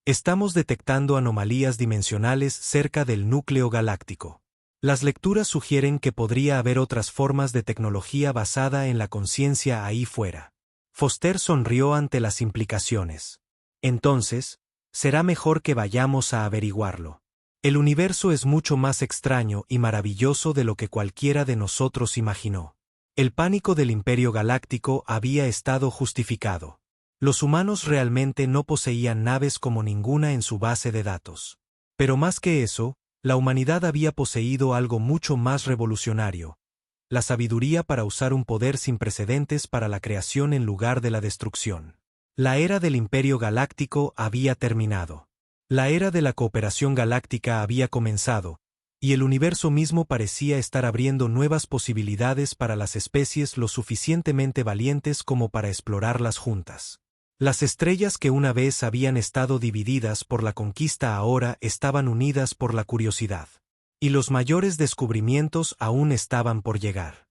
Estamos detectando anomalías dimensionales cerca del núcleo galáctico. Las lecturas sugieren que podría haber otras formas de tecnología basada en la conciencia ahí fuera. Foster sonrió ante las implicaciones. Entonces, será mejor que vayamos a averiguarlo. El universo es mucho más extraño y maravilloso de lo que cualquiera de nosotros imaginó. El pánico del Imperio Galáctico había estado justificado. Los humanos realmente no poseían naves como ninguna en su base de datos. Pero más que eso, la humanidad había poseído algo mucho más revolucionario: la sabiduría para usar un poder sin precedentes para la creación en lugar de la destrucción. La era del Imperio Galáctico había terminado. La era de la cooperación galáctica había comenzado, y el universo mismo parecía estar abriendo nuevas posibilidades para las especies lo suficientemente valientes como para explorarlas juntas. Las estrellas que una vez habían estado divididas por la conquista ahora estaban unidas por la curiosidad. Y los mayores descubrimientos aún estaban por llegar.